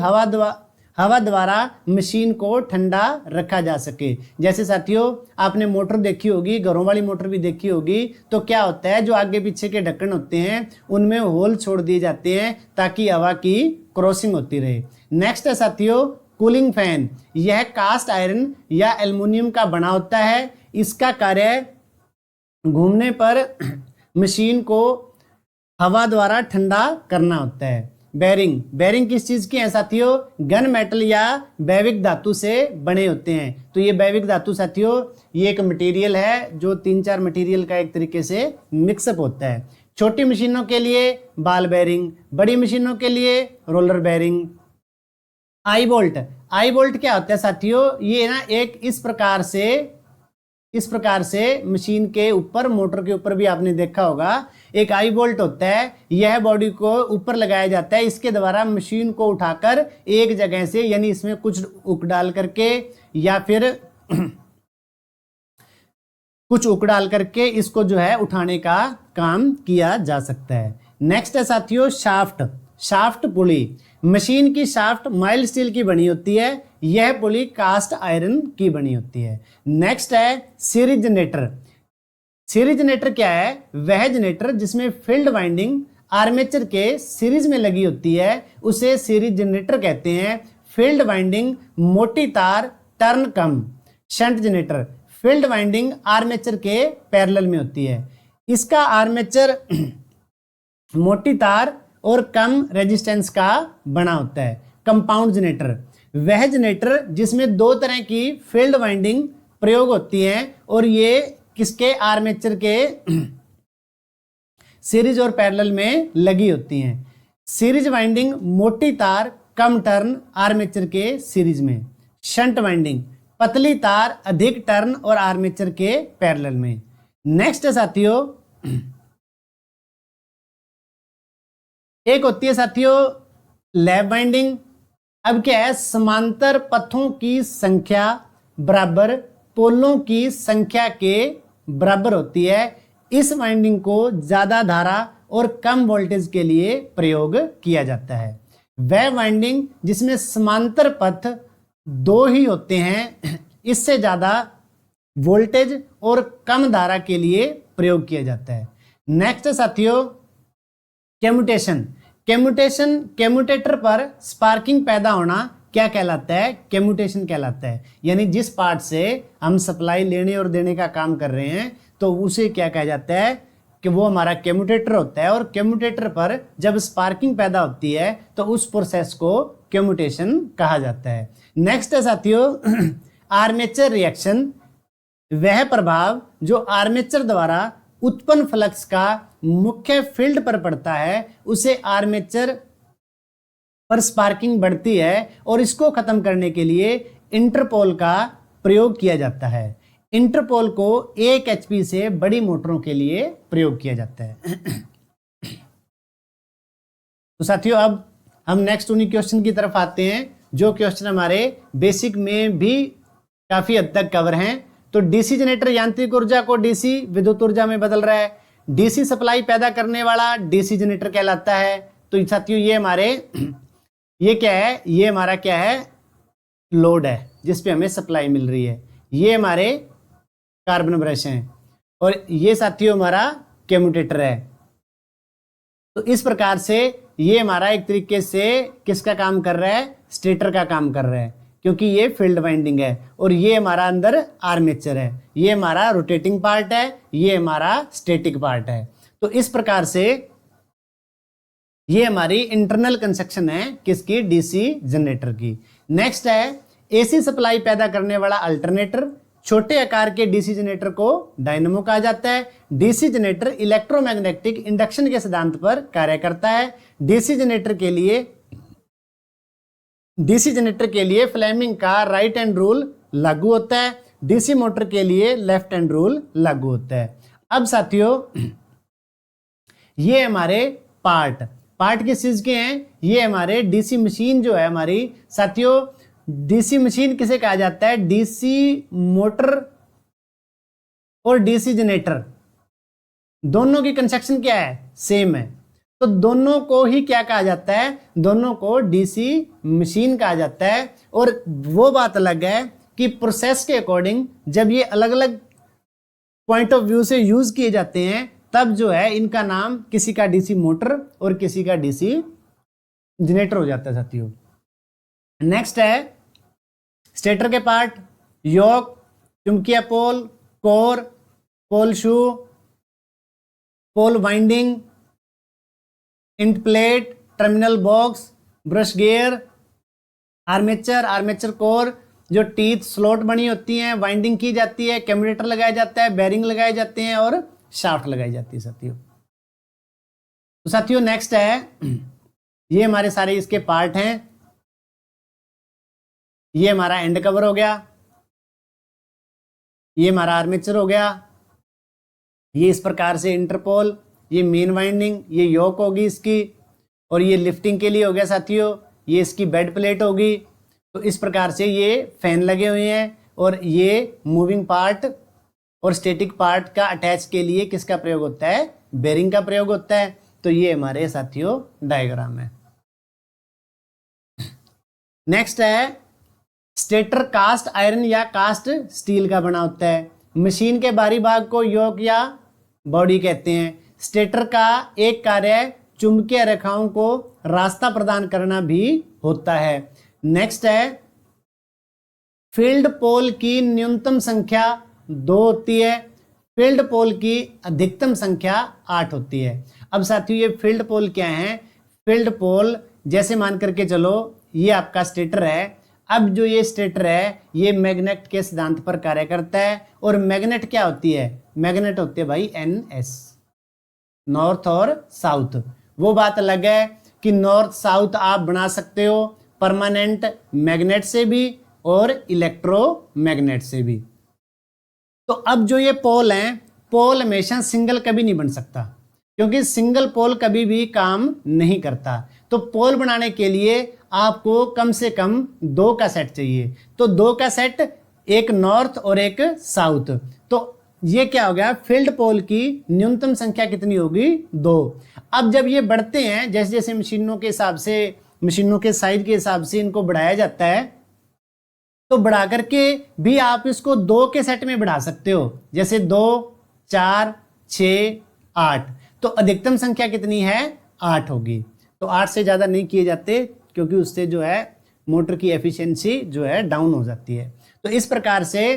हवा द्वारा मशीन को ठंडा रखा जा सके। जैसे साथियों आपने मोटर देखी होगी, घरों वाली मोटर भी देखी होगी। तो क्या होता है, जो आगे पीछे के ढक्कन होते हैं उनमें होल छोड़ दिए जाते हैं ताकि हवा की क्रॉसिंग होती रहे। नेक्स्ट है साथियों कूलिंग फैन। यह कास्ट आयरन या एल्युमिनियम का बना होता है। इसका कार्य घूमने पर मशीन को हवा द्वारा ठंडा करना होता है। बेरिंग किस चीज के हैं साथियों? गन मेटल या बैविक धातु से बने होते हैं। तो ये बैविक धातु साथियों ये एक मटेरियल है जो 3-4 मटेरियल का एक तरीके से मिक्सअप होता है। छोटी मशीनों के लिए बाल बेरिंग, बड़ी मशीनों के लिए रोलर बेरिंग। आई बोल्ट क्या होता है साथियों? ये ना एक इस प्रकार से मशीन के ऊपर, मोटर के ऊपर भी आपने देखा होगा एक आई बोल्ट होता है। यह बॉडी को ऊपर लगाया जाता है। इसके द्वारा मशीन को उठाकर एक जगह से यानी इसमें कुछ उक डाल करके या फिर कुछ उक डाल करके इसको जो है उठाने का काम किया जा सकता है। नेक्स्ट है साथियों शाफ्ट पुली। मशीन की शाफ्ट माइल्ड स्टील की बनी होती है। यह पुली कास्ट आयरन की बनी होती है। नेक्स्ट है सीरीज जनरेटर। सीरीज जनरेटर क्या है? वह जनरेटर जिसमें फील्ड वाइंडिंग आर्मेचर के सीरीज में लगी होती है उसे सीरीज जनरेटर कहते हैं। फील्ड वाइंडिंग मोटी तार टर्न कम। Shunt generator field winding armature के पैरेलल में होती है। इसका आर्मेचर मोटी तार और कम रेजिस्टेंस का बना होता है। कंपाउंड जनरेटर वह जनरेटर जिसमें दो तरह की फील्ड वाइंडिंग प्रयोग होती है और ये किसके? आर्मेचर के सीरीज और पैरेलल में लगी होती हैं। सीरीज वाइंडिंग मोटी तार कम टर्न आर्मेचर के सीरीज में। शंट वाइंडिंग पतली तार अधिक टर्न और आर्मेचर के पैरेलल में। नेक्स्ट है साथियों एक होती है साथियों लैप वाइंडिंग। अब क्या है? समांतर पथों की संख्या बराबर पोलों की संख्या के बराबर होती है। इस वाइंडिंग को ज्यादा धारा और कम वोल्टेज के लिए प्रयोग किया जाता है। वह वाइंडिंग जिसमें समांतर पथ दो ही होते हैं इससे ज्यादा वोल्टेज और कम धारा के लिए प्रयोग किया जाता है। नेक्स्ट साथियों केम्यूटेशन। केम्यूटेटर पर स्पार्किंग पैदा होना क्या कहलाता है? केम्यूटेशन कहलाता है। यानी जिस पार्ट से हम सप्लाई लेने और देने का काम कर रहे हैं तो उसे क्या कहा जाता है कि वो हमारा केम्यूटेटर होता है। और केम्यूटेटर पर जब स्पार्किंग पैदा होती है तो उस प्रोसेस को केम्यूटेशन कहा जाता है। नेक्स्ट है साथियों आर्मेचर रिएक्शन। वह प्रभाव जो आर्मेचर द्वारा उत्पन्न फ्लक्स का मुख्य फील्ड पर पड़ता है उसे आर्मेचर पर स्पार्किंग बढ़ती है और इसको खत्म करने के लिए इंटरपोल का प्रयोग किया जाता है। इंटरपोल को 1 HP से बड़ी मोटरों के लिए प्रयोग किया जाता है। तो साथियों अब हम नेक्स्ट उन्हीं क्वेश्चन की तरफ आते हैं जो क्वेश्चन हमारे बेसिक में भी काफी हद तक कवर हैं। तो डीसी जनरेटर यांत्रिक ऊर्जा को डीसी विद्युत ऊर्जा में बदल रहा है। डीसी सप्लाई पैदा करने वाला डीसी जनरेटर कहलाता है। तो साथियों ये हमारे ये क्या है? ये हमारा क्या है? लोड है जिसपे हमें सप्लाई मिल रही है। ये हमारे कार्बन ब्रश हैं और ये साथियों हमारा कम्यूटेटर है। तो इस प्रकार से ये हमारा एक तरीके से किसका काम कर रहा है? स्टेटर का काम कर रहा है क्योंकि ये फील्ड वाइंडिंग है। और ये हमारा अंदर आर्मेचर है, ये हमारा रोटेटिंग पार्ट है, ये हमारा स्टैटिक पार्ट है। तो इस प्रकार से ये हमारी इंटरनल कंस्ट्रक्शन है किसकी? डीसी जनरेटर की। नेक्स्ट है एसी सप्लाई पैदा करने वाला अल्टरनेटर। छोटे आकार के डीसी जनरेटर को डायनेमो कहा जाता है। डीसी जनरेटर इलेक्ट्रोमैग्नेटिक इंडक्शन के सिद्धांत पर कार्य करता है। डीसी जनरेटर के लिए फ्लेमिंग का राइट हैंड रूल लागू होता है। डीसी मोटर के लिए लेफ्ट हैंड रूल लागू होता है। अब साथियों ये हमारे पार्ट किस चीज के हैं? ये हमारे डीसी मशीन जो है हमारी साथियों, डीसी मशीन किसे कहा जाता है? डीसी मोटर और डीसी जनरेटर दोनों की कंस्ट्रक्शन क्या है? सेम है। तो दोनों को ही क्या कहा जाता है? दोनों को डीसी मशीन कहा जाता है। और वो बात अलग है कि प्रोसेस के अकॉर्डिंग जब ये अलग अलग पॉइंट ऑफ व्यू से यूज किए जाते हैं तब जो है इनका नाम किसी का डीसी मोटर और किसी का डीसी जनरेटर हो जाता है साथियों। नेक्स्ट है स्टेटर के पार्ट, योक, चुंबकीय pole, core, pole shoe, pole winding, end plate, terminal box, brush gear, armature core, जो टीथ स्लॉट बनी होती हैं, वाइंडिंग की जाती है, कम्यूटेटर लगाया जाता है, बेरिंग लगाए जाते हैं और शाफ्ट लगाई जाती है साथियों। तो साथियों नेक्स्ट है ये हमारे सारे इसके पार्ट हैं। ये हमारा एंड कवर हो गया, ये हमारा आर्मेचर हो गया, ये इस प्रकार से इंटरपोल, ये मेन वाइंडिंग, ये योक होगी इसकी, और ये लिफ्टिंग के लिए हो गया साथियों, ये इसकी बेड प्लेट होगी। तो इस प्रकार से ये फैन लगे हुए हैं और ये मूविंग पार्ट और स्टैटिक पार्ट का अटैच के लिए किसका प्रयोग होता है? बेरिंग का प्रयोग होता है। तो ये हमारे साथियों डायग्राम है। नेक्स्ट है स्टेटर कास्ट आयरन या कास्ट स्टील का बना होता है। मशीन के बाहरी भाग को योक या बॉडी कहते हैं। स्टेटर का एक कार्य चुंबकीय रेखाओं को रास्ता प्रदान करना भी होता है। नेक्स्ट है फील्ड पोल की न्यूनतम संख्या 2 होती है, फील्ड पोल की अधिकतम संख्या 8 होती है। अब साथियों ये फील्ड पोल क्या है? फील्ड पोल जैसे मान करके चलो ये आपका स्टेटर है। अब जो ये स्टेटर है ये मैग्नेट के सिद्धांत पर कार्य करता है। और मैग्नेट क्या होती है? मैग्नेट होती है भाई NS, नॉर्थ और साउथ। वो बात अलग है कि नॉर्थ साउथ आप बना सकते हो परमानेंट मैग्नेट से भी और इलेक्ट्रोमैग्नेट से भी। तो अब जो ये पोल हैं, पोल हमेशा सिंगल कभी नहीं बन सकता क्योंकि सिंगल पोल कभी भी काम नहीं करता। तो पोल बनाने के लिए आपको कम से कम 2 का सेट चाहिए। तो 2 का सेट, एक नॉर्थ और एक साउथ। तो ये क्या हो गया? फील्ड पोल की न्यूनतम संख्या कितनी होगी? 2। अब जब ये बढ़ते हैं जैसे जैसे मशीनों के हिसाब से, मशीनों के साइज के हिसाब से इनको बढ़ाया जाता है तो बढ़ा करके भी आप इसको 2 के सेट में बढ़ा सकते हो, जैसे 2, 4, 6, 8। तो अधिकतम संख्या कितनी है? 8 होगी। तो 8 से ज़्यादा नहीं किए जाते, क्योंकि उससे जो है मोटर की एफिशिएंसी जो है डाउन हो जाती है। तो इस प्रकार से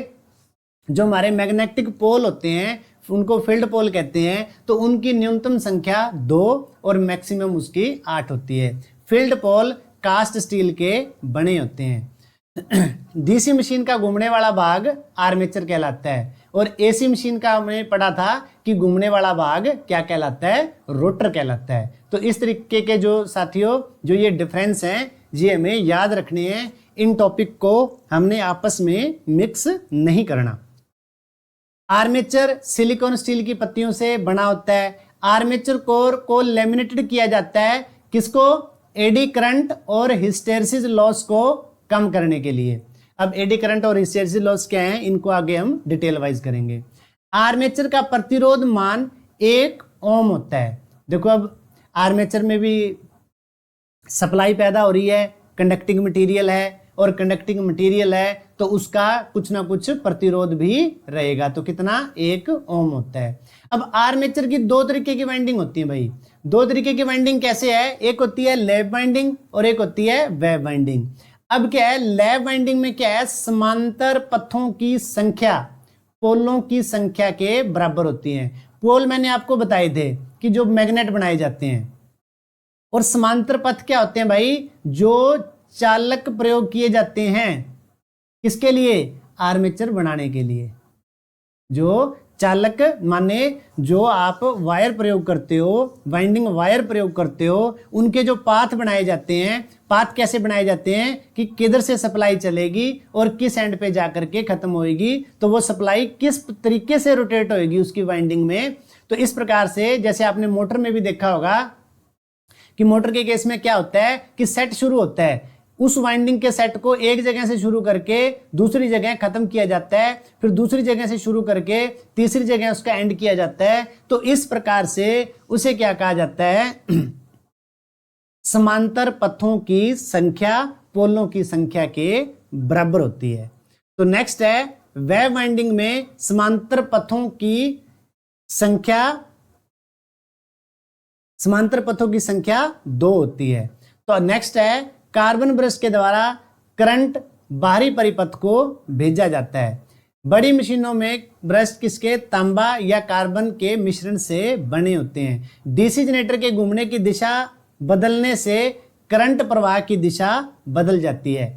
जो हमारे मैग्नेटिक पोल होते हैं उनको फील्ड पोल कहते हैं। तो उनकी न्यूनतम संख्या 2 और मैक्सिमम उसकी 8 होती है। फील्ड पोल कास्ट स्टील के बने होते हैं। डीसी मशीन का घूमने वाला भाग आर्मेचर कहलाता है, और एसी मशीन का हमने पढ़ा था कि घूमने वाला भाग क्या कहलाता है? रोटर कहलाता है। तो इस तरीके के जो साथियों जो ये डिफरेंस हैं ये हमें याद रखने हैं। इन टॉपिक को हमने आपस में मिक्स नहीं करना। आर्मेचर सिलिकॉन स्टील की पत्तियों से बना होता है। आर्मेचर कोर को लेमिनेटेड किया जाता है, किसको? एडी करंट और हिस्टेरेसिस लॉस को कम करने के लिए। अब एडी करंट और हिस्टेरेसिस लॉस क्या है, इनको आगे हम डिटेल वाइज करेंगे। आर्मेचर का प्रतिरोध मान 1 ओम होता है। देखो अब आर्मेचर में भी सप्लाई पैदा हो रही है, कंडक्टिंग मटेरियल है, और कंडक्टिंग मटेरियल है तो उसका कुछ ना कुछ प्रतिरोध भी रहेगा। तो कितना? 1 ओम होता है। अब आर्मेचर की 2 तरीके की वाइंडिंग होती है भाई। 2 तरीके की वाइंडिंग कैसे है? एक होती है लैप वाइंडिंग और एक होती है वेव वाइंडिंग। अब क्या है लैप वाइंडिंग में? क्या है, समांतर पथों की संख्या पोलों की संख्या के बराबर होती है। पोल मैंने आपको बताए थे कि जो मैग्नेट बनाए जाते हैं, और समांतर पथ क्या होते हैं भाई? जो चालक प्रयोग किए जाते हैं, किसके लिए? आर्मेचर बनाने के लिए। जो चालक माने जो आप वायर प्रयोग करते हो, वाइंडिंग वायर प्रयोग करते हो, उनके जो पाथ बनाए जाते हैं। पाथ कैसे बनाए जाते हैं कि किधर से सप्लाई चलेगी और किस एंड पे जाकर के खत्म होएगी, तो वो सप्लाई किस तरीके से रोटेट होएगी उसकी वाइंडिंग में। तो इस प्रकार से जैसे आपने मोटर में भी देखा होगा कि मोटर के केस में क्या होता है कि सेट शुरू होता है, उस वाइंडिंग के सेट को एक जगह से शुरू करके दूसरी जगह खत्म किया जाता है, फिर दूसरी जगह से शुरू करके तीसरी जगह उसका एंड किया जाता है। तो इस प्रकार से उसे क्या कहा जाता है? समांतर पथों की संख्या पोलों की संख्या के बराबर होती है। तो नेक्स्ट है वेव वाइंडिंग में समांतर पथों की संख्या 2 होती है। तो नेक्स्ट है कार्बन ब्रश के द्वारा करंट बाहरी परिपथ को भेजा जाता है। बड़ी मशीनों में ब्रश किसके? तांबा या कार्बन के मिश्रण से बने होते हैं। डीसी जनरेटर के घूमने की दिशा बदलने से करंट प्रवाह की दिशा बदल जाती है।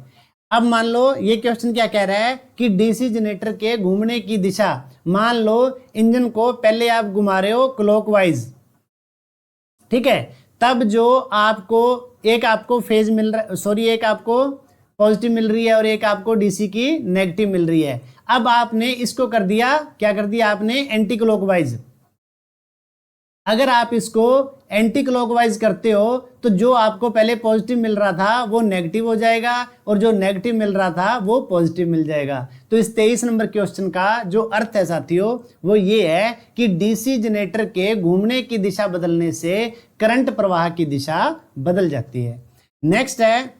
अब मान लो ये क्वेश्चन क्या कह रहा है कि डीसी जनरेटर के घूमने की दिशा, मान लो इंजन को पहले आप घुमा रहे हो क्लॉकवाइज, ठीक है, तब जो एक आपको फेज मिल रहा, सॉरी एक आपको पॉजिटिव मिल रही है और एक आपको डीसी की नेगेटिव मिल रही है। अब आपने इसको कर दिया, क्या कर दिया आपने? Anti clockwise. अगर आप इसको एंटी क्लॉकवाइज करते हो तो जो आपको पहले पॉजिटिव मिल रहा था वो नेगेटिव हो जाएगा, और जो नेगेटिव मिल रहा था वो पॉजिटिव मिल जाएगा। तो इस 23 नंबर क्वेश्चन का जो अर्थ है साथियों वो ये है कि डीसी जनरेटर के घूमने की दिशा बदलने से करंट प्रवाह की दिशा बदल जाती है। नेक्स्ट है,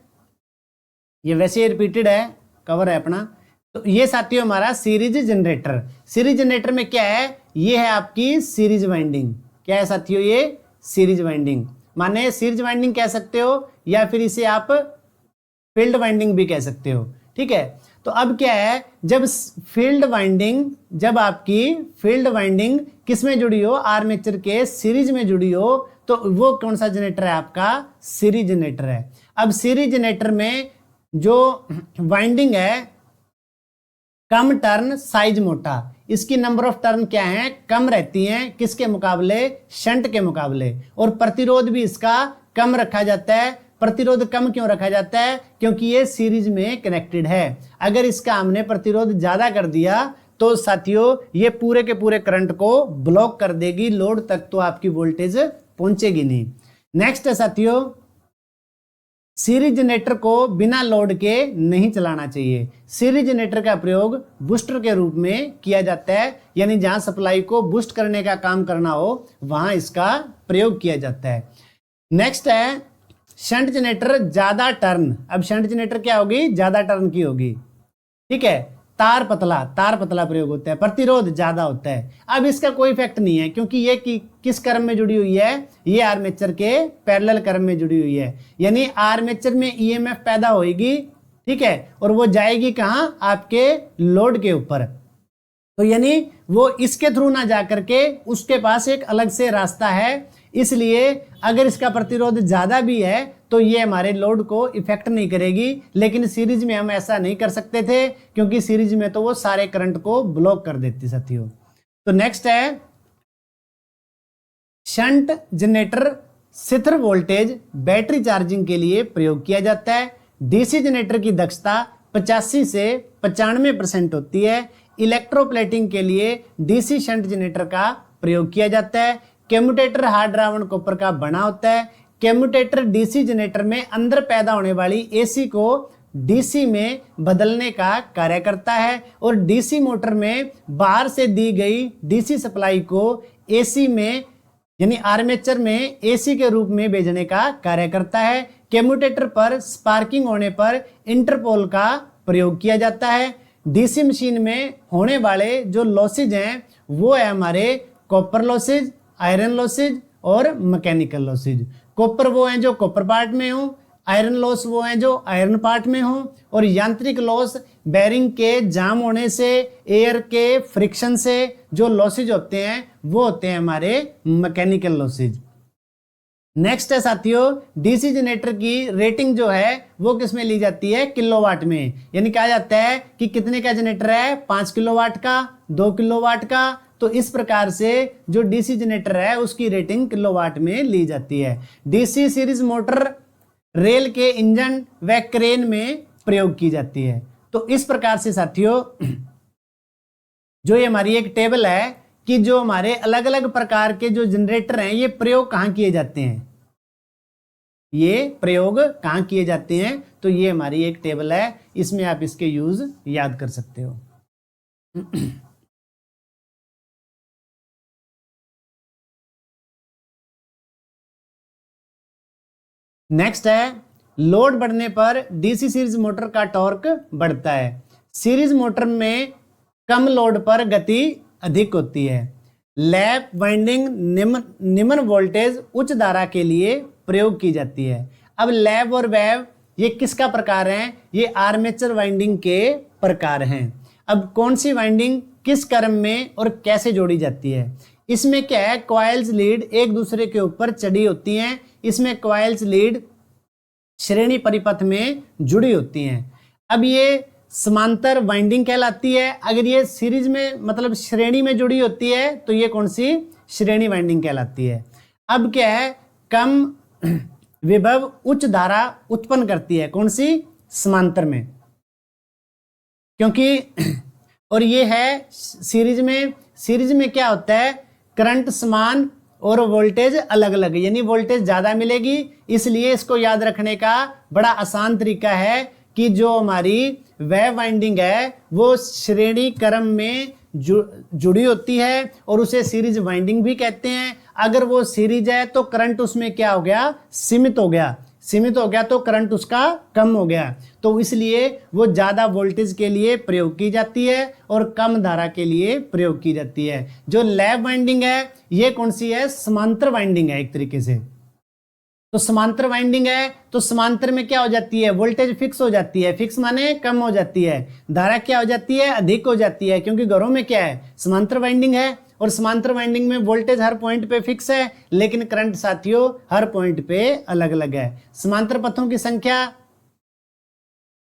ये वैसे रिपीटेड है, कवर है अपना। तो ये साथियों हमारा सीरीज जनरेटर। सीरीज जनरेटर में क्या है? ये है आपकी सीरीज वाइंडिंग। क्या है साथियों? ये सीरीज वाइंडिंग, माने सीरीज वाइंडिंग कह सकते हो या फिर इसे आप फील्ड वाइंडिंग भी कह सकते हो, ठीक है। तो अब क्या है, जब आपकी फील्ड वाइंडिंग किस में जुड़ी हो? आर्मेचर के सीरीज में जुड़ी हो, तो वो कौन सा जनरेटर है? आपका सीरीज जनरेटर है। अब सीरीज जनरेटर में जो वाइंडिंग है कम टर्न साइज मोटा, इसकी नंबर ऑफ टर्न क्या है? कम रहती हैं, किसके मुकाबले? शंट के मुकाबले। और प्रतिरोध भी इसका कम रखा जाता है। प्रतिरोध कम क्यों रखा जाता है? क्योंकि ये सीरीज में कनेक्टेड है। अगर इसका हमने प्रतिरोध ज्यादा कर दिया तो साथियों ये पूरे के पूरे करंट को ब्लॉक कर देगी, लोड तक तो आपकी वोल्टेज पहुंचेगी नहीं। नेक्स्ट है साथियों, सीरीज जनरेटर को बिना लोड के नहीं चलाना चाहिए। सीरीज जनरेटर का प्रयोग बूस्टर के रूप में किया जाता है, यानी जहां सप्लाई को बूस्ट करने का काम करना हो वहां इसका प्रयोग किया जाता है। नेक्स्ट है शंट जनरेटर, ज्यादा टर्न। अब शंट जनरेटर क्या होगी? ज्यादा टर्न की होगी। ठीक है। तार पतला प्रयोग होता है, प्रतिरोध ज्यादा होता है। अब इसका कोई इफेक्ट नहीं है क्योंकि ये किस क्रम में जुड़ी हुई है, ये आर्मेचर के पैरेलल क्रम में जुड़ी हुई है, यानी आर्मेचर में ईएमएफ पैदा होगी, ठीक है, और वो जाएगी कहां, आपके लोड के ऊपर। तो यानी वो इसके थ्रू ना जा करके उसके पास एक अलग से रास्ता है, इसलिए अगर इसका प्रतिरोध ज्यादा भी है तो ये हमारे लोड को इफेक्ट नहीं करेगी। लेकिन सीरीज में हम ऐसा नहीं कर सकते थे क्योंकि सीरीज में तो वो सारे करंट को ब्लॉक कर देती साथियों। तो नेक्स्ट है शंट जनरेटर। स्थिर वोल्टेज बैटरी चार्जिंग के लिए प्रयोग किया जाता है। डीसी जनरेटर की दक्षता 85 से 95% होती है। इलेक्ट्रोप्लेटिंग के लिए डीसी शंट जनरेटर का प्रयोग किया जाता है। कम्यूटेटर हार्ड ड्राइवन कॉपर का बना होता है। कम्यूटेटर डीसी जनरेटर में अंदर पैदा होने वाली एसी को डीसी में बदलने का कार्य करता है और डीसी मोटर में बाहर से दी गई डीसी सप्लाई को एसी में यानी आर्मेचर में एसी के रूप में भेजने का कार्य करता है। कम्यूटेटर पर स्पार्किंग होने पर इंटरपोल का प्रयोग किया जाता है। डीसी मशीन में होने वाले जो लॉसेज हैं वो है हमारे कॉपर लॉसेज, आयरन लॉसेज और मैकेनिकल लॉसेज। कॉपर वो हैं जो कॉपर पार्ट में हो, आयरन लॉस वो हैं जो आयरन पार्ट में हो, और यांत्रिक लॉस बेरिंग के जाम होने से, एयर के फ्रिक्शन से जो लॉसेज होते हैं वो होते हैं हमारे मैकेनिकल लॉसेज। नेक्स्ट है साथियों, डीसी जनरेटर की रेटिंग जो है वो किस में ली जाती है, किलोवाट में। यानी कहा जाता है कि कितने का जनरेटर है, 5 किलोवाट का, 2 किलोवाट का। तो इस प्रकार से जो डीसी जनरेटर है उसकी रेटिंग किलोवाट में ली जाती है। डीसी सीरीज मोटर रेल के इंजन व क्रेन में प्रयोग की जाती है। तो इस प्रकार से साथियों जो ये हमारी एक टेबल है कि जो हमारे अलग अलग प्रकार के जो जनरेटर हैं ये प्रयोग कहाँ किए जाते हैं, ये प्रयोग कहाँ किए जाते हैं। तो ये हमारी एक टेबल है, इसमें आप इसके यूज याद कर सकते हो। नेक्स्ट है लोड बढ़ने पर डीसी सीरीज मोटर का टॉर्क बढ़ता है। सीरीज मोटर में कम लोड पर गति अधिक होती है। लैप वाइंडिंग निम्न वोल्टेज उच्च धारा के लिए प्रयोग की जाती है। अब लैप और वेव ये किसका प्रकार हैं, ये आर्मेचर वाइंडिंग के प्रकार हैं। अब कौन सी वाइंडिंग किस क्रम में और कैसे जोड़ी जाती है, इसमें क्या है, कॉइल्स लीड एक दूसरे के ऊपर चढ़ी होती हैं। इसमें कॉइल्स लीड श्रेणी परिपथ में जुड़ी होती हैं। अब ये समांतर वाइंडिंग कहलाती है। अगर ये सीरीज में मतलब श्रेणी में जुड़ी होती है तो ये कौन सी, श्रेणी वाइंडिंग कहलाती है। अब क्या है, कम विभव उच्च धारा उत्पन्न करती है, कौन सी, समांतर में, क्योंकि और ये है सीरीज में। सीरीज में क्या होता है, करंट समान और वोल्टेज अलग अलग, यानी वोल्टेज ज्यादा मिलेगी। इसलिए इसको याद रखने का बड़ा आसान तरीका है कि जो हमारी वेव वाइंडिंग है वो श्रेणी क्रम में जुड़ी होती है और उसे सीरीज वाइंडिंग भी कहते हैं। अगर वो सीरीज है तो करंट उसमें क्या हो गया, सीमित हो गया। सीमित हो गया तो करंट उसका कम हो गया, तो इसलिए वो ज़्यादा वोल्टेज के लिए प्रयोग की जाती है और कम धारा के लिए प्रयोग की जाती है। जो लैप वाइंडिंग है ये कौन सी है, समांतर वाइंडिंग है एक तरीके से। तो समांतर वाइंडिंग है तो समांतर में क्या हो जाती है, वोल्टेज फिक्स हो जाती है। फिक्स माने कम हो जाती है, धारा क्या हो जाती है, अधिक हो जाती है, क्योंकि घरों में क्या है, समांतर वाइंडिंग है। और समांतर वाइंडिंग में वोल्टेज हर पॉइंट पे फिक्स है, लेकिन करंट साथियों हर पॉइंट पे अलग अलग है। समांतर पथों की संख्या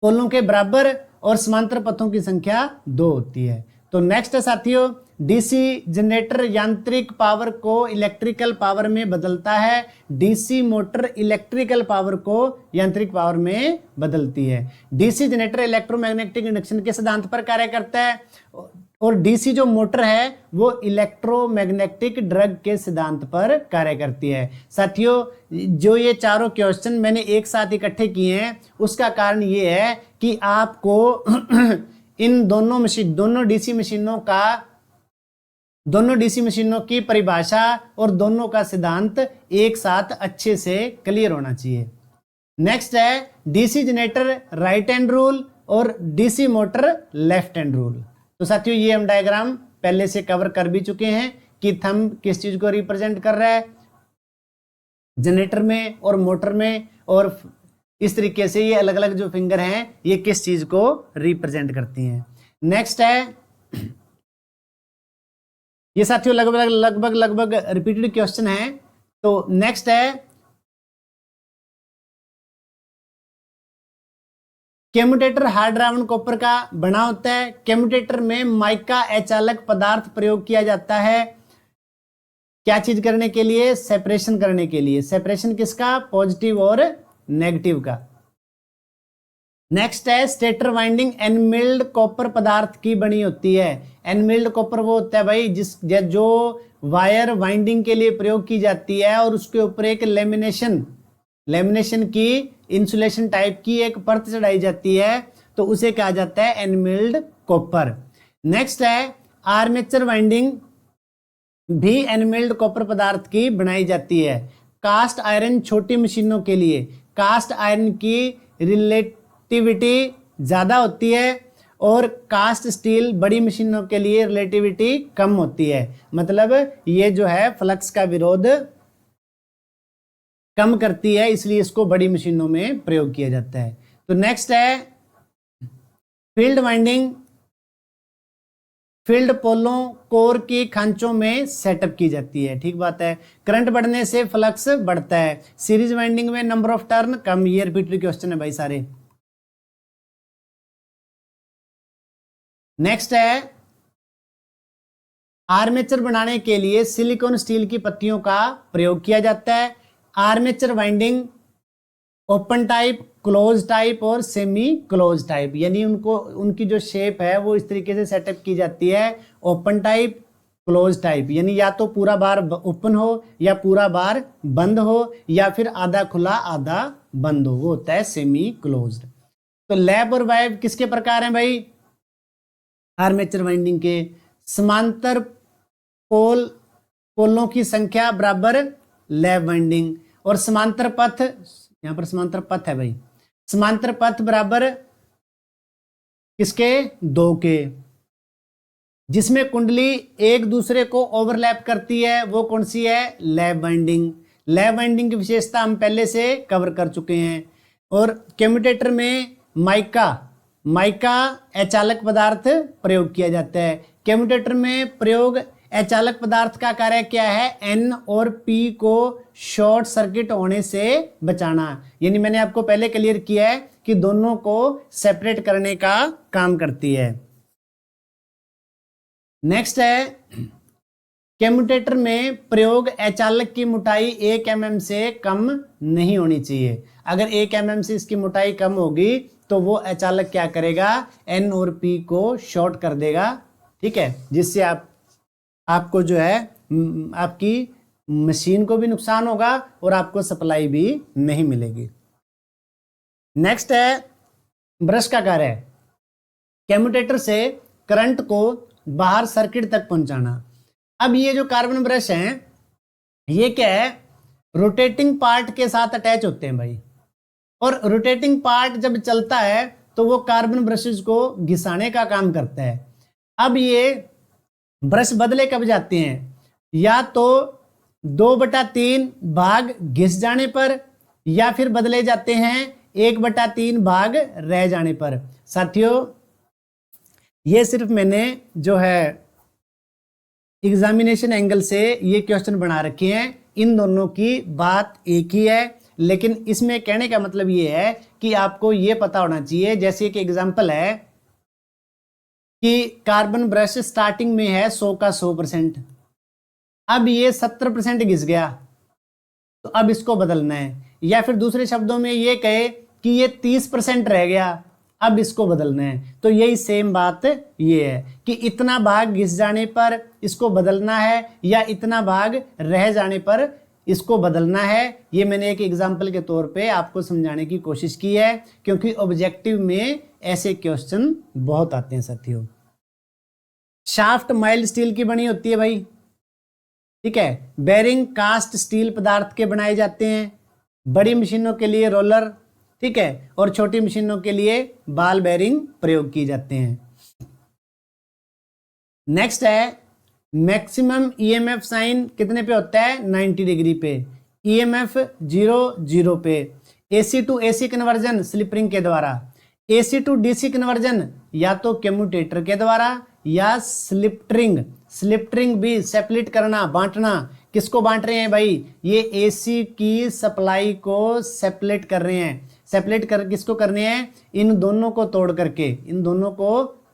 पोलों के बराबर और समांतर पथों की संख्या 2 होती है। तो नेक्स्ट है साथियों, डीसी जनरेटर यांत्रिक पावर को इलेक्ट्रिकल पावर में बदलता है। डीसी मोटर इलेक्ट्रिकल पावर को यांत्रिक पावर में बदलती है। डीसी जनरेटर इलेक्ट्रोमैग्नेटिक इंडक्शन के सिद्धांत पर कार्य करता है और डीसी जो मोटर है वो इलेक्ट्रोमैग्नेटिक ड्रग के सिद्धांत पर कार्य करती है। साथियों जो ये चारों क्वेश्चन मैंने एक साथ इकट्ठे किए हैं उसका कारण ये है कि आपको इन दोनों डीसी मशीनों की परिभाषा और दोनों का सिद्धांत एक साथ अच्छे से क्लियर होना चाहिए। नेक्स्ट है DC generator right hand rule और DC motor left hand rule. तो साथियों ये हम डायग्राम पहले से कवर कर भी चुके हैं कि थंब किस चीज को रिप्रेजेंट कर रहा है, जनरेटर में और मोटर में, और इस तरीके से ये अलग अलग जो फिंगर हैं ये किस चीज को रिप्रेजेंट करती हैं। नेक्स्ट है, ये साथियों लगभग रिपीटेड क्वेश्चन है। तो नेक्स्ट है, कम्यूटेटर हार्ड ड्राइवन कॉपर का बना होता है। कम्यूटेटर में माइका अचालक पदार्थ प्रयोग किया जाता है, क्या चीज करने के लिए, सेपरेशन करने के लिए। सेपरेशन किसका, पॉजिटिव और नेगेटिव का। नेक्स्ट है, स्टेटर वाइंडिंग एनमिल्ड कॉपर पदार्थ की बनी होती है। एनमिल्ड कॉपर वो होता है भाई जो वायर वाइंडिंग के लिए प्रयोग की जाती है और उसके ऊपर एक लेमिनेशन की इंसुलेशन टाइप की एक परत चढ़ाई जाती है, तो उसे कहा जाता है एनमिल्ड कॉपर। नेक्स्ट है, आर्मेचर वाइंडिंग भी एनमिल्ड कॉपर पदार्थ की बनाई जाती है। कास्ट आयरन छोटी मशीनों के लिए, कास्ट आयरन की रिलेटिविटी ज्यादा होती है और कास्ट स्टील बड़ी मशीनों के लिए रिलेटिविटी कम होती है। मतलब ये जो है फ्लक्स का विरोध कम करती है, इसलिए इसको बड़ी मशीनों में प्रयोग किया जाता है। तो नेक्स्ट है, फील्ड वाइंडिंग फील्ड पोलों कोर की खांचों में सेटअप की जाती है। ठीक बात है, करंट बढ़ने से फ्लक्स बढ़ता है। सीरीज वाइंडिंग में नंबर ऑफ टर्न कम। ये रिपीटेड क्वेश्चन है भाई सारे। नेक्स्ट है, आर्मेचर बनाने के लिए सिलिकॉन स्टील की पत्तियों का प्रयोग किया जाता है। Armature winding open type, close type और सेमी क्लोज टाइप, यानी उनकी जो शेप है वो इस तरीके से सेटअप की जाती है। ओपन टाइप, क्लोज टाइप, यानी या तो पूरा बार ओपन हो या पूरा बार बंद हो या फिर आधा खुला आधा बंद हो, वो होता है सेमी क्लोज्ड। तो लैप और वाइव किसके प्रकार हैं भाई, आर्मेचर वाइंडिंग के। समांतर पोलों की संख्या बराबर लैप वाइंडिंग, और समांतर पथ, यहां पर समांतर पथ है भाई, समांतर पथ बराबर किसके, दो के। जिसमें कुंडली एक दूसरे को ओवरलैप करती है वो कौन सी है, लैप वाइंडिंग। लैप वाइंडिंग की विशेषता हम पहले से कवर कर चुके हैं। और कम्यूटेटर में माइका अचालक पदार्थ प्रयोग किया जाता है। कम्यूटेटर में प्रयोग अचालक पदार्थ का कार्य क्या है, एन और पी को शॉर्ट सर्किट होने से बचाना। यानी मैंने आपको पहले क्लियर किया है कि दोनों को सेपरेट करने का काम करती है। नेक्स्ट है, कम्यूटेटर में प्रयोग अचालक की मोटाई 1 mm से कम नहीं होनी चाहिए। अगर 1 mm से इसकी मोटाई कम होगी तो वो अचालक क्या करेगा, एन और पी को शॉर्ट कर देगा। ठीक है, जिससे आपको जो है आपकी मशीन को भी नुकसान होगा और आपको सप्लाई भी नहीं मिलेगी। नेक्स्ट है, ब्रश का कार्य है कम्यूटेटर से करंट को बाहर सर्किट तक पहुंचाना। अब ये जो कार्बन ब्रश हैं ये क्या है, रोटेटिंग पार्ट के साथ अटैच होते हैं भाई, और रोटेटिंग पार्ट जब चलता है तो वो कार्बन ब्रशेस को घिसाने का काम करता है। अब ये ब्रश बदले कब जाते हैं, या तो 2/3 भाग घिस जाने पर, या फिर बदले जाते हैं 1/3 भाग रह जाने पर। साथियों ये सिर्फ मैंने जो है एग्जामिनेशन एंगल से ये क्वेश्चन बना रखे हैं, इन दोनों की बात एक ही है, लेकिन इसमें कहने का मतलब ये है कि आपको ये पता होना चाहिए। जैसे एक एग्जांपल है कि कार्बन ब्रश स्टार्टिंग में है 100 का 100%, अब ये 70% घिस गया तो अब इसको बदलना है। या फिर दूसरे शब्दों में ये कहे कि ये 30% रह गया, अब इसको बदलना है। तो यही सेम बात ये है कि इतना भाग घिस जाने पर इसको बदलना है या इतना भाग रह जाने पर इसको बदलना है। ये मैंने एक एग्जांपल के तौर पे आपको समझाने की कोशिश की है, क्योंकि ऑब्जेक्टिव में ऐसे क्वेश्चन बहुत आते हैं साथियों। शाफ्ट माइल्ड स्टील की बनी होती है भाई, ठीक है। बेरिंग कास्ट स्टील पदार्थ के बनाए जाते हैं। बड़ी मशीनों के लिए रोलर ठीक है, और छोटी मशीनों के लिए बॉल बेरिंग प्रयोग किए जाते हैं। नेक्स्ट है मैक्सिमम ईएमएफ साइन कितने पे होता है, 90 डिग्री पे, ईएमएफ 0 पे। AC to AC conversion slip ring के द्वारा, एसी टू डीसी कन्वर्जन या तो कम्यूटेटर के द्वारा या स्लिप रिंग भी सेपरेट करना, बांटना। किसको बांट रहे हैं भाई, ये एसी की सप्लाई को सेपरेट कर रहे हैं। सेपरेट कर किसको करने हैं, इन दोनों को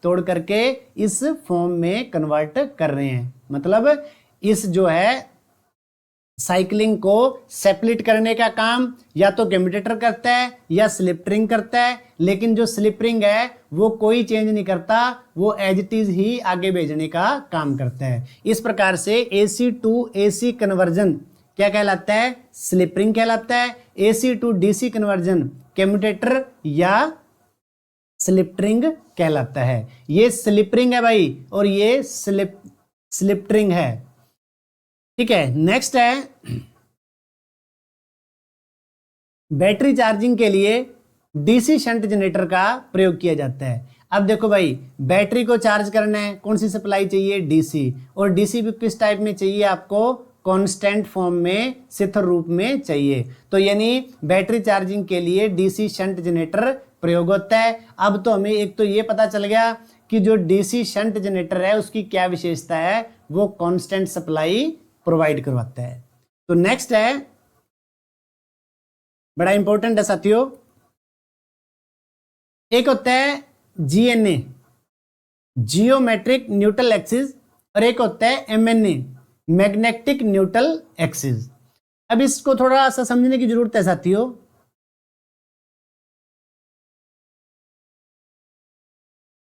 तोड़ करके इस फॉर्म में कन्वर्ट कर रहे हैं। मतलब इस जो है साइकिलिंग को सेपरेट करने का काम या तो कम्यूटेटर करता है या स्लिप रिंग करता है, लेकिन जो स्लिप रिंग है वो कोई चेंज नहीं करता, वो एज इट इज ही आगे भेजने का काम करता है। इस प्रकार से एसी टू एसी कन्वर्जन क्या कहलाता है, स्लिप रिंग कहलाता है। AC to DC conversion commutator या स्लिप रिंग कहलाता है। ये स्लिप रिंग है भाई और ये स्लिप रिंग है, ठीक है। नेक्स्ट है बैटरी चार्जिंग के लिए डीसी शंट जनरेटर का प्रयोग किया जाता है। अब देखो भाई, बैटरी को चार्ज करना है, कौन सी सप्लाई चाहिए, डीसी, और डीसी भी किस टाइप में चाहिए आपको, कांस्टेंट फॉर्म में, स्थिर रूप में चाहिए। तो यानी बैटरी चार्जिंग के लिए डीसी शंट जनरेटर प्रयोग होता है। अब तो हमें एक तो ये पता चल गया कि जो डीसी शंट जनरेटर है उसकी क्या विशेषता है, वो कांस्टेंट सप्लाई प्रोवाइड करवाता है। तो नेक्स्ट है, बड़ा इंपॉर्टेंट है साथियों, एक होता है जीएनए, जियोमेट्रिक न्यूट्रल एक्सिस, और एक होता है एमएनए, मैग्नेटिक न्यूट्रल एक्सिस। अब इसको थोड़ा सा समझने की जरूरत है साथियों।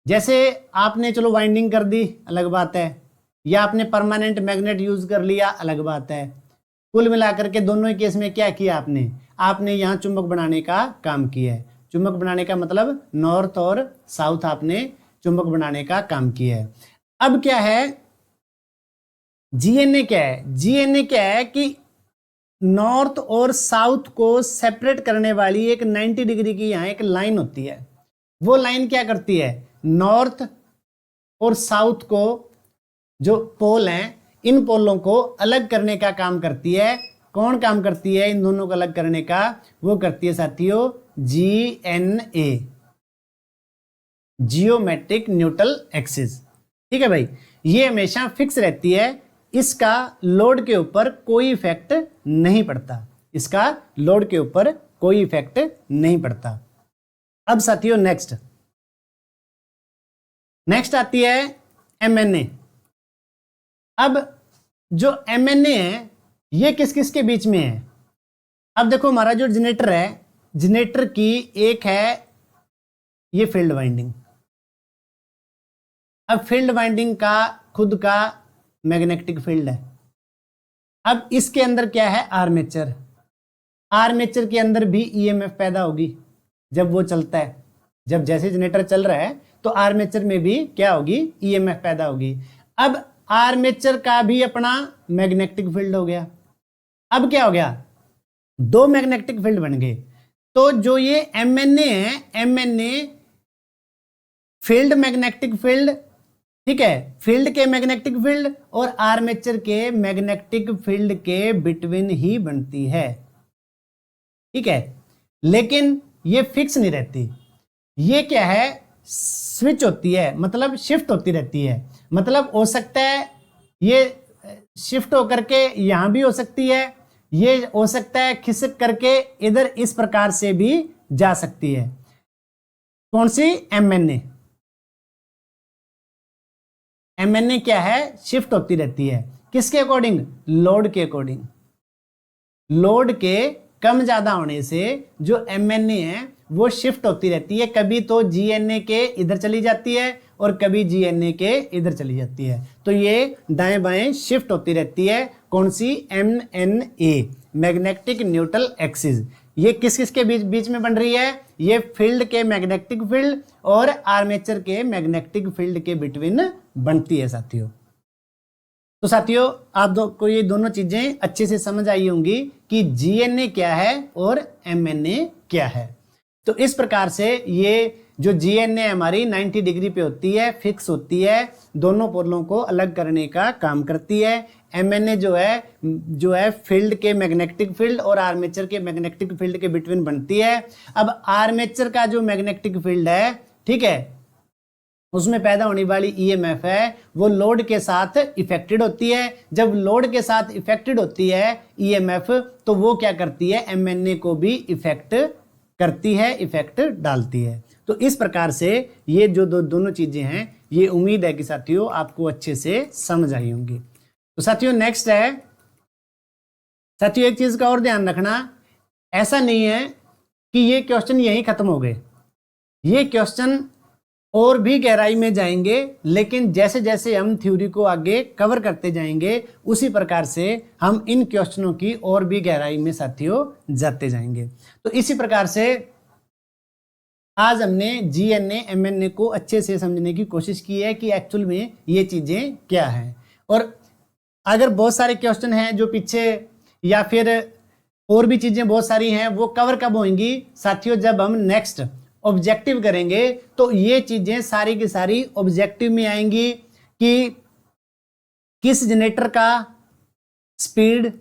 जैसे आपने चलो वाइंडिंग कर दी, अलग बात है, या आपने परमानेंट मैग्नेट यूज कर लिया, अलग बात है। कुल मिलाकर के दोनों ही केस में क्या किया आपने यहां चुंबक बनाने का काम किया है। चुंबक बनाने का मतलब नॉर्थ और साउथ आपने चुंबक बनाने का काम किया है। अब क्या है, जीएनए क्या है, जीएनए क्या है कि नॉर्थ और साउथ को सेपरेट करने वाली एक 90 डिग्री की यहां एक लाइन होती है। वो लाइन क्या करती है, नॉर्थ और साउथ को जो पोल हैं, इन पोलों को अलग करने का काम करती है। कौन काम करती है इन दोनों को अलग करने का, वो करती है साथियों जीएनए, जियोमेट्रिक न्यूट्रल एक्सिस, ठीक है भाई। ये हमेशा फिक्स रहती है, इसका लोड के ऊपर कोई इफेक्ट नहीं पड़ता, इसका लोड के ऊपर कोई इफेक्ट नहीं पड़ता। अब साथियों नेक्स्ट आती है एमएनए। अब जो एमएनए है ये किस किस के बीच में है। अब देखो हमारा जो जनरेटर है, जनरेटर की एक है ये फील्ड वाइंडिंग। अब फील्ड वाइंडिंग का खुद का मैग्नेटिक फील्ड है। अब इसके अंदर क्या है, आर्मेचर। आर्मेचर के अंदर भी ईएमएफ पैदा होगी जब वो चलता है। जब जैसे जनरेटर चल रहा है तो आर्मेचर में भी क्या होगी, ईएमएफ पैदा होगी। अब आर्मेचर का भी अपना मैग्नेटिक फील्ड हो गया। अब क्या हो गया, दो मैग्नेटिक फील्ड बन गए। तो जो ये एमएनए है, एमएनए फील्ड मैग्नेटिक फील्ड, ठीक है, फील्ड के मैग्नेटिक फील्ड और आर्मेचर के मैग्नेटिक फील्ड के बिटवीन ही बनती है, ठीक है। लेकिन ये फिक्स नहीं रहती, ये क्या है, स्विच होती है, मतलब शिफ्ट होती रहती है। मतलब हो सकता है ये शिफ्ट होकर के यहां भी हो सकती है, ये हो सकता है खिसक करके इधर इस प्रकार से भी जा सकती है। कौन सी, एमएनए। एमएनए क्या है, शिफ्ट होती रहती है। किसके अकॉर्डिंग, लोड के अकॉर्डिंग। लोड के कम ज्यादा होने से जो एमएनए है वो शिफ्ट होती रहती है। कभी तो जीएनए के इधर चली जाती है और कभी जीएनए के इधर चली जाती है। तो ये दाएं बाएं शिफ्ट होती रहती है। कौन सी, एमएनए, मैग्नेटिक न्यूट्रल एक्सिस। ये किस किस के बीच में बन रही है, ये फील्ड के मैग्नेटिक फील्ड और आर्मेचर के मैग्नेटिक फील्ड के बिटवीन बनती है साथियों। तो साथियों आप को ये दोनों चीजें अच्छे से समझ आई होंगी कि जीएनए क्या है और एमएनए क्या है। तो इस प्रकार से ये जो जीएनए हमारी 90 डिग्री पे होती है, फिक्स होती है, दोनों पोलों को अलग करने का काम करती है। एमएनए जो है फील्ड के मैग्नेटिक फील्ड और आर्मेचर के मैग्नेटिक फील्ड के बिटवीन बनती है। अब आर्मेचर का जो मैग्नेटिक फील्ड है, ठीक है, उसमें पैदा होने वाली ईएमएफ है वो लोड के साथ इफेक्टेड होती है। जब लोड के साथ इफेक्टेड होती है ईएमएफ, तो वो क्या करती है, एमएनए को भी इफेक्ट करती है, इफेक्ट डालती है। तो इस प्रकार से ये जो दोनों चीजें हैं, ये उम्मीद है कि साथियों आपको अच्छे से समझ आई होंगी। तो साथियों नेक्स्ट है, साथियों एक चीज का और ध्यान रखना, ऐसा नहीं है कि ये क्वेश्चन यहीं खत्म हो गए, ये क्वेश्चन और भी गहराई में जाएंगे, लेकिन जैसे जैसे हम थ्योरी को आगे कवर करते जाएंगे उसी प्रकार से हम इन क्वेश्चनों की और भी गहराई में साथियों जाते जाएंगे। तो इसी प्रकार से आज हमने जीएनए एमएनए को अच्छे से समझने की कोशिश की है कि एक्चुअल में ये चीजें क्या हैं। और अगर बहुत सारे क्वेश्चन हैं जो पीछे या फिर और भी चीजें बहुत सारी हैं, वो कवर कब होंगी साथियों, जब हम नेक्स्ट ऑब्जेक्टिव करेंगे तो ये चीजें सारी की सारी ऑब्जेक्टिव में आएंगी कि किस जनरेटर का स्पीड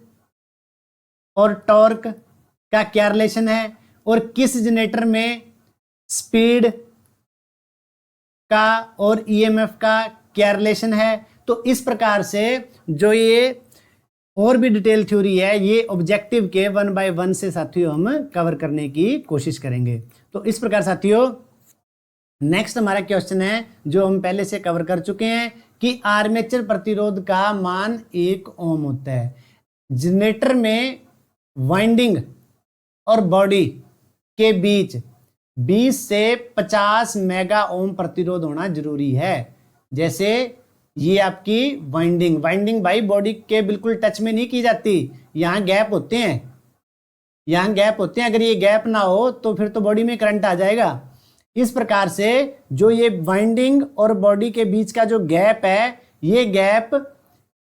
और टॉर्क का क्या रिलेशन है और किस जनरेटर में स्पीड का और ईएमएफ का क्या रिलेशन है। तो इस प्रकार से जो ये और भी डिटेल थ्योरी है, ये ऑब्जेक्टिव के 1 बाय 1 से साथियों हम कवर करने की कोशिश करेंगे। तो इस प्रकार साथियों नेक्स्ट हमारा क्वेश्चन है जो हम पहले से कवर कर चुके हैं कि आर्मेचर प्रतिरोध का मान 1 ओम होता है। जनरेटर में वाइंडिंग और बॉडी के बीच 20 से 50 मेगा ओम प्रतिरोध होना जरूरी है। जैसे ये आपकी वाइंडिंग भाई बॉडी के बिल्कुल टच में नहीं की जाती, यहाँ गैप होते हैं, यहाँ गैप होते हैं। अगर ये गैप ना हो तो फिर तो बॉडी में करंट आ जाएगा। इस प्रकार से जो ये वाइंडिंग और बॉडी के बीच का जो गैप है, ये गैप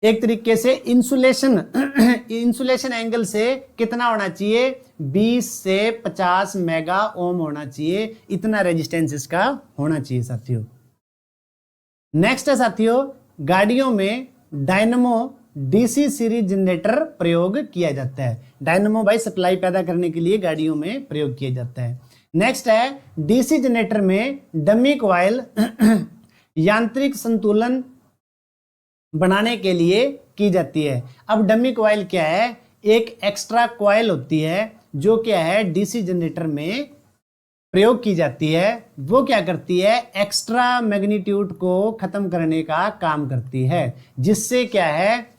एक तरीके से इंसुलेशन एंगल से कितना होना चाहिए, 20 से 50 मेगा ओम होना चाहिए। इतना रेजिस्टेंस इसका होना चाहिए साथियों। नेक्स्ट है साथियों, गाड़ियों में डायनमो डीसी सीरीज जनरेटर प्रयोग किया जाता है। डायनमो भाई सप्लाई पैदा करने के लिए गाड़ियों में प्रयोग किया जाता है। नेक्स्ट है डीसी जनरेटर में डमी कॉइल यांत्रिक संतुलन बनाने के लिए की जाती है। अब डमी कॉइल क्या है, एक एक्स्ट्रा कॉइल होती है जो क्या है डीसी जनरेटर में प्रयोग की जाती है। वो क्या करती है, एक्स्ट्रा मैग्नीट्यूड को खत्म करने का काम करती है, जिससे क्या है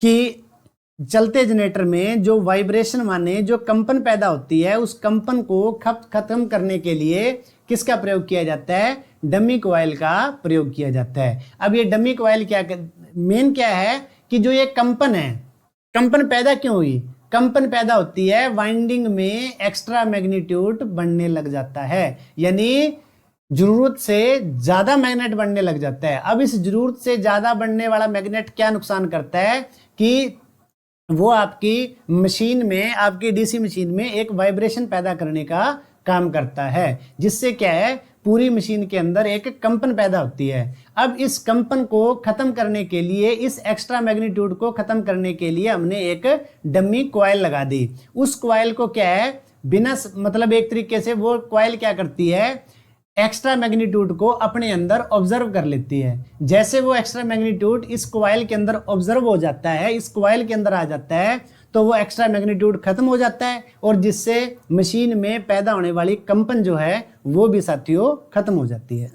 कि चलते जनरेटर में जो वाइब्रेशन माने जो कंपन पैदा होती है, उस कंपन को खत्म करने के लिए किसका प्रयोग किया जाता है, डमी कॉइल का प्रयोग किया जाता है। अब ये डमी कॉइल मेन क्या है कि जो ये कंपन है, कंपन पैदा क्यों हुई, कंपन पैदा होती है वाइंडिंग में एक्स्ट्रा मैग्नीट्यूड बढ़ने लग जाता है, यानी जरूरत से ज्यादा मैग्नेट बढ़ने लग जाता है। अब इस जरूरत से ज्यादा बढ़ने वाला मैग्नेट क्या नुकसान करता है कि वो आपकी मशीन में, आपकी डीसी मशीन में एक वाइब्रेशन पैदा करने का काम करता है, जिससे क्या है पूरी मशीन के अंदर एक कंपन पैदा होती है। अब इस कंपन को खत्म करने के लिए, इस एक्स्ट्रा मैग्नीट्यूड को खत्म करने के लिए हमने एक डमी कॉइल लगा दी। उस कॉइल को क्या है बिना मतलब एक तरीके से वो कॉइल क्या करती है, एक्स्ट्रा मैग्नीट्यूड को अपने अंदर ऑब्जर्व कर लेती है। जैसे वो एक्स्ट्रा मैग्नीट्यूड इस कॉइल के अंदर ऑब्जर्व हो जाता है, इस कॉइल के अंदर आ जाता है, तो वो एक्स्ट्रा मैग्नीट्यूड खत्म हो जाता है और जिससे मशीन में पैदा होने वाली कंपन जो है वो भी साथियों खत्म हो जाती है।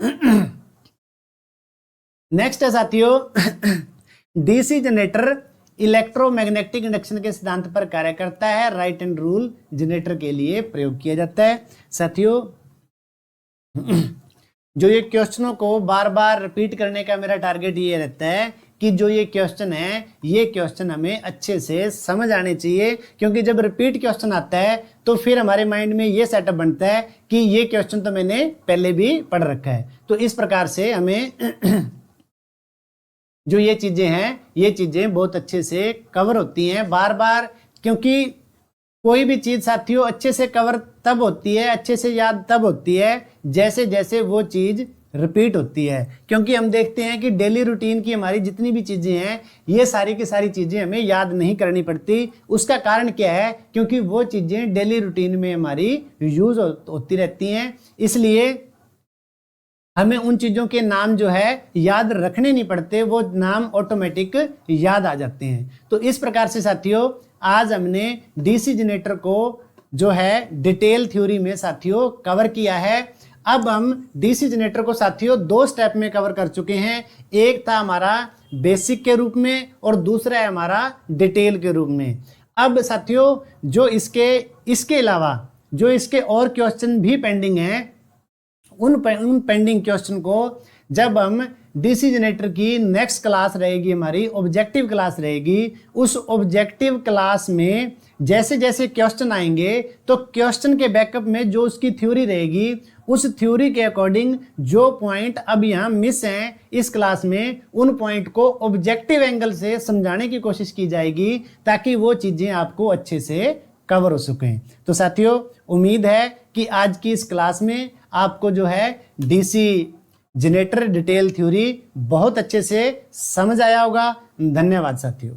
नेक्स्ट है साथियों डीसी जनरेटर इलेक्ट्रोमैग्नेटिक इंडक्शन के सिद्धांत पर कार्य करता है। राइट हैंड रूल जनरेटर के लिए प्रयोग किया जाता है। साथियों जो ये क्वेश्चनों को बार बार रिपीट करने का मेरा टारगेट ये रहता है कि जो ये क्वेश्चन है, ये क्वेश्चन हमें अच्छे से समझ आने चाहिए, क्योंकि जब रिपीट क्वेश्चन आता है तो फिर हमारे माइंड में ये सेटअप बनता है कि ये क्वेश्चन तो मैंने पहले भी पढ़ रखा है। तो इस प्रकार से हमें जो ये चीजें हैं, ये चीजें बहुत अच्छे से कवर होती हैं बार बार, क्योंकि कोई भी चीज साथियों अच्छे से कवर तब होती है, अच्छे से याद तब होती है जैसे जैसे वो चीज रिपीट होती है। क्योंकि हम देखते हैं कि डेली रूटीन की हमारी जितनी भी चीजें हैं ये सारी की सारी चीजें हमें याद नहीं करनी पड़ती। उसका कारण क्या है? क्योंकि वो चीजें डेली रूटीन में हमारी यूज होती रहती हैं, इसलिए हमें उन चीजों के नाम जो है याद रखने नहीं पड़ते, वो नाम ऑटोमेटिक याद आ जाते हैं। तो इस प्रकार से साथियों आज हमने डीसी जनरेटर को जो है डिटेल थ्योरी में साथियों कवर किया है। अब हम डीसी जनरेटर को साथियों दो स्टेप में कवर कर चुके हैं। एक था हमारा बेसिक के रूप में और दूसरा है हमारा डिटेल के रूप में। अब साथियों जो इसके अलावा जो इसके और क्वेश्चन भी पेंडिंग हैं, उन पेंडिंग क्वेश्चन को जब हम डीसी जनरेटर की नेक्स्ट क्लास रहेगी, हमारी ऑब्जेक्टिव क्लास रहेगी, उस ऑब्जेक्टिव क्लास में जैसे जैसे क्वेश्चन आएंगे तो क्वेश्चन के बैकअप में जो उसकी थ्योरी रहेगी, उस थ्योरी के अकॉर्डिंग जो पॉइंट अब यहाँ मिस हैं इस क्लास में, उन पॉइंट को ऑब्जेक्टिव एंगल से समझाने की कोशिश की जाएगी ताकि वो चीजें आपको अच्छे से कवर हो सकें। तो साथियों उम्मीद है कि आज की इस क्लास में आपको जो है डीसी जनरेटर डिटेल थ्योरी बहुत अच्छे से समझ आया होगा। धन्यवाद साथियों।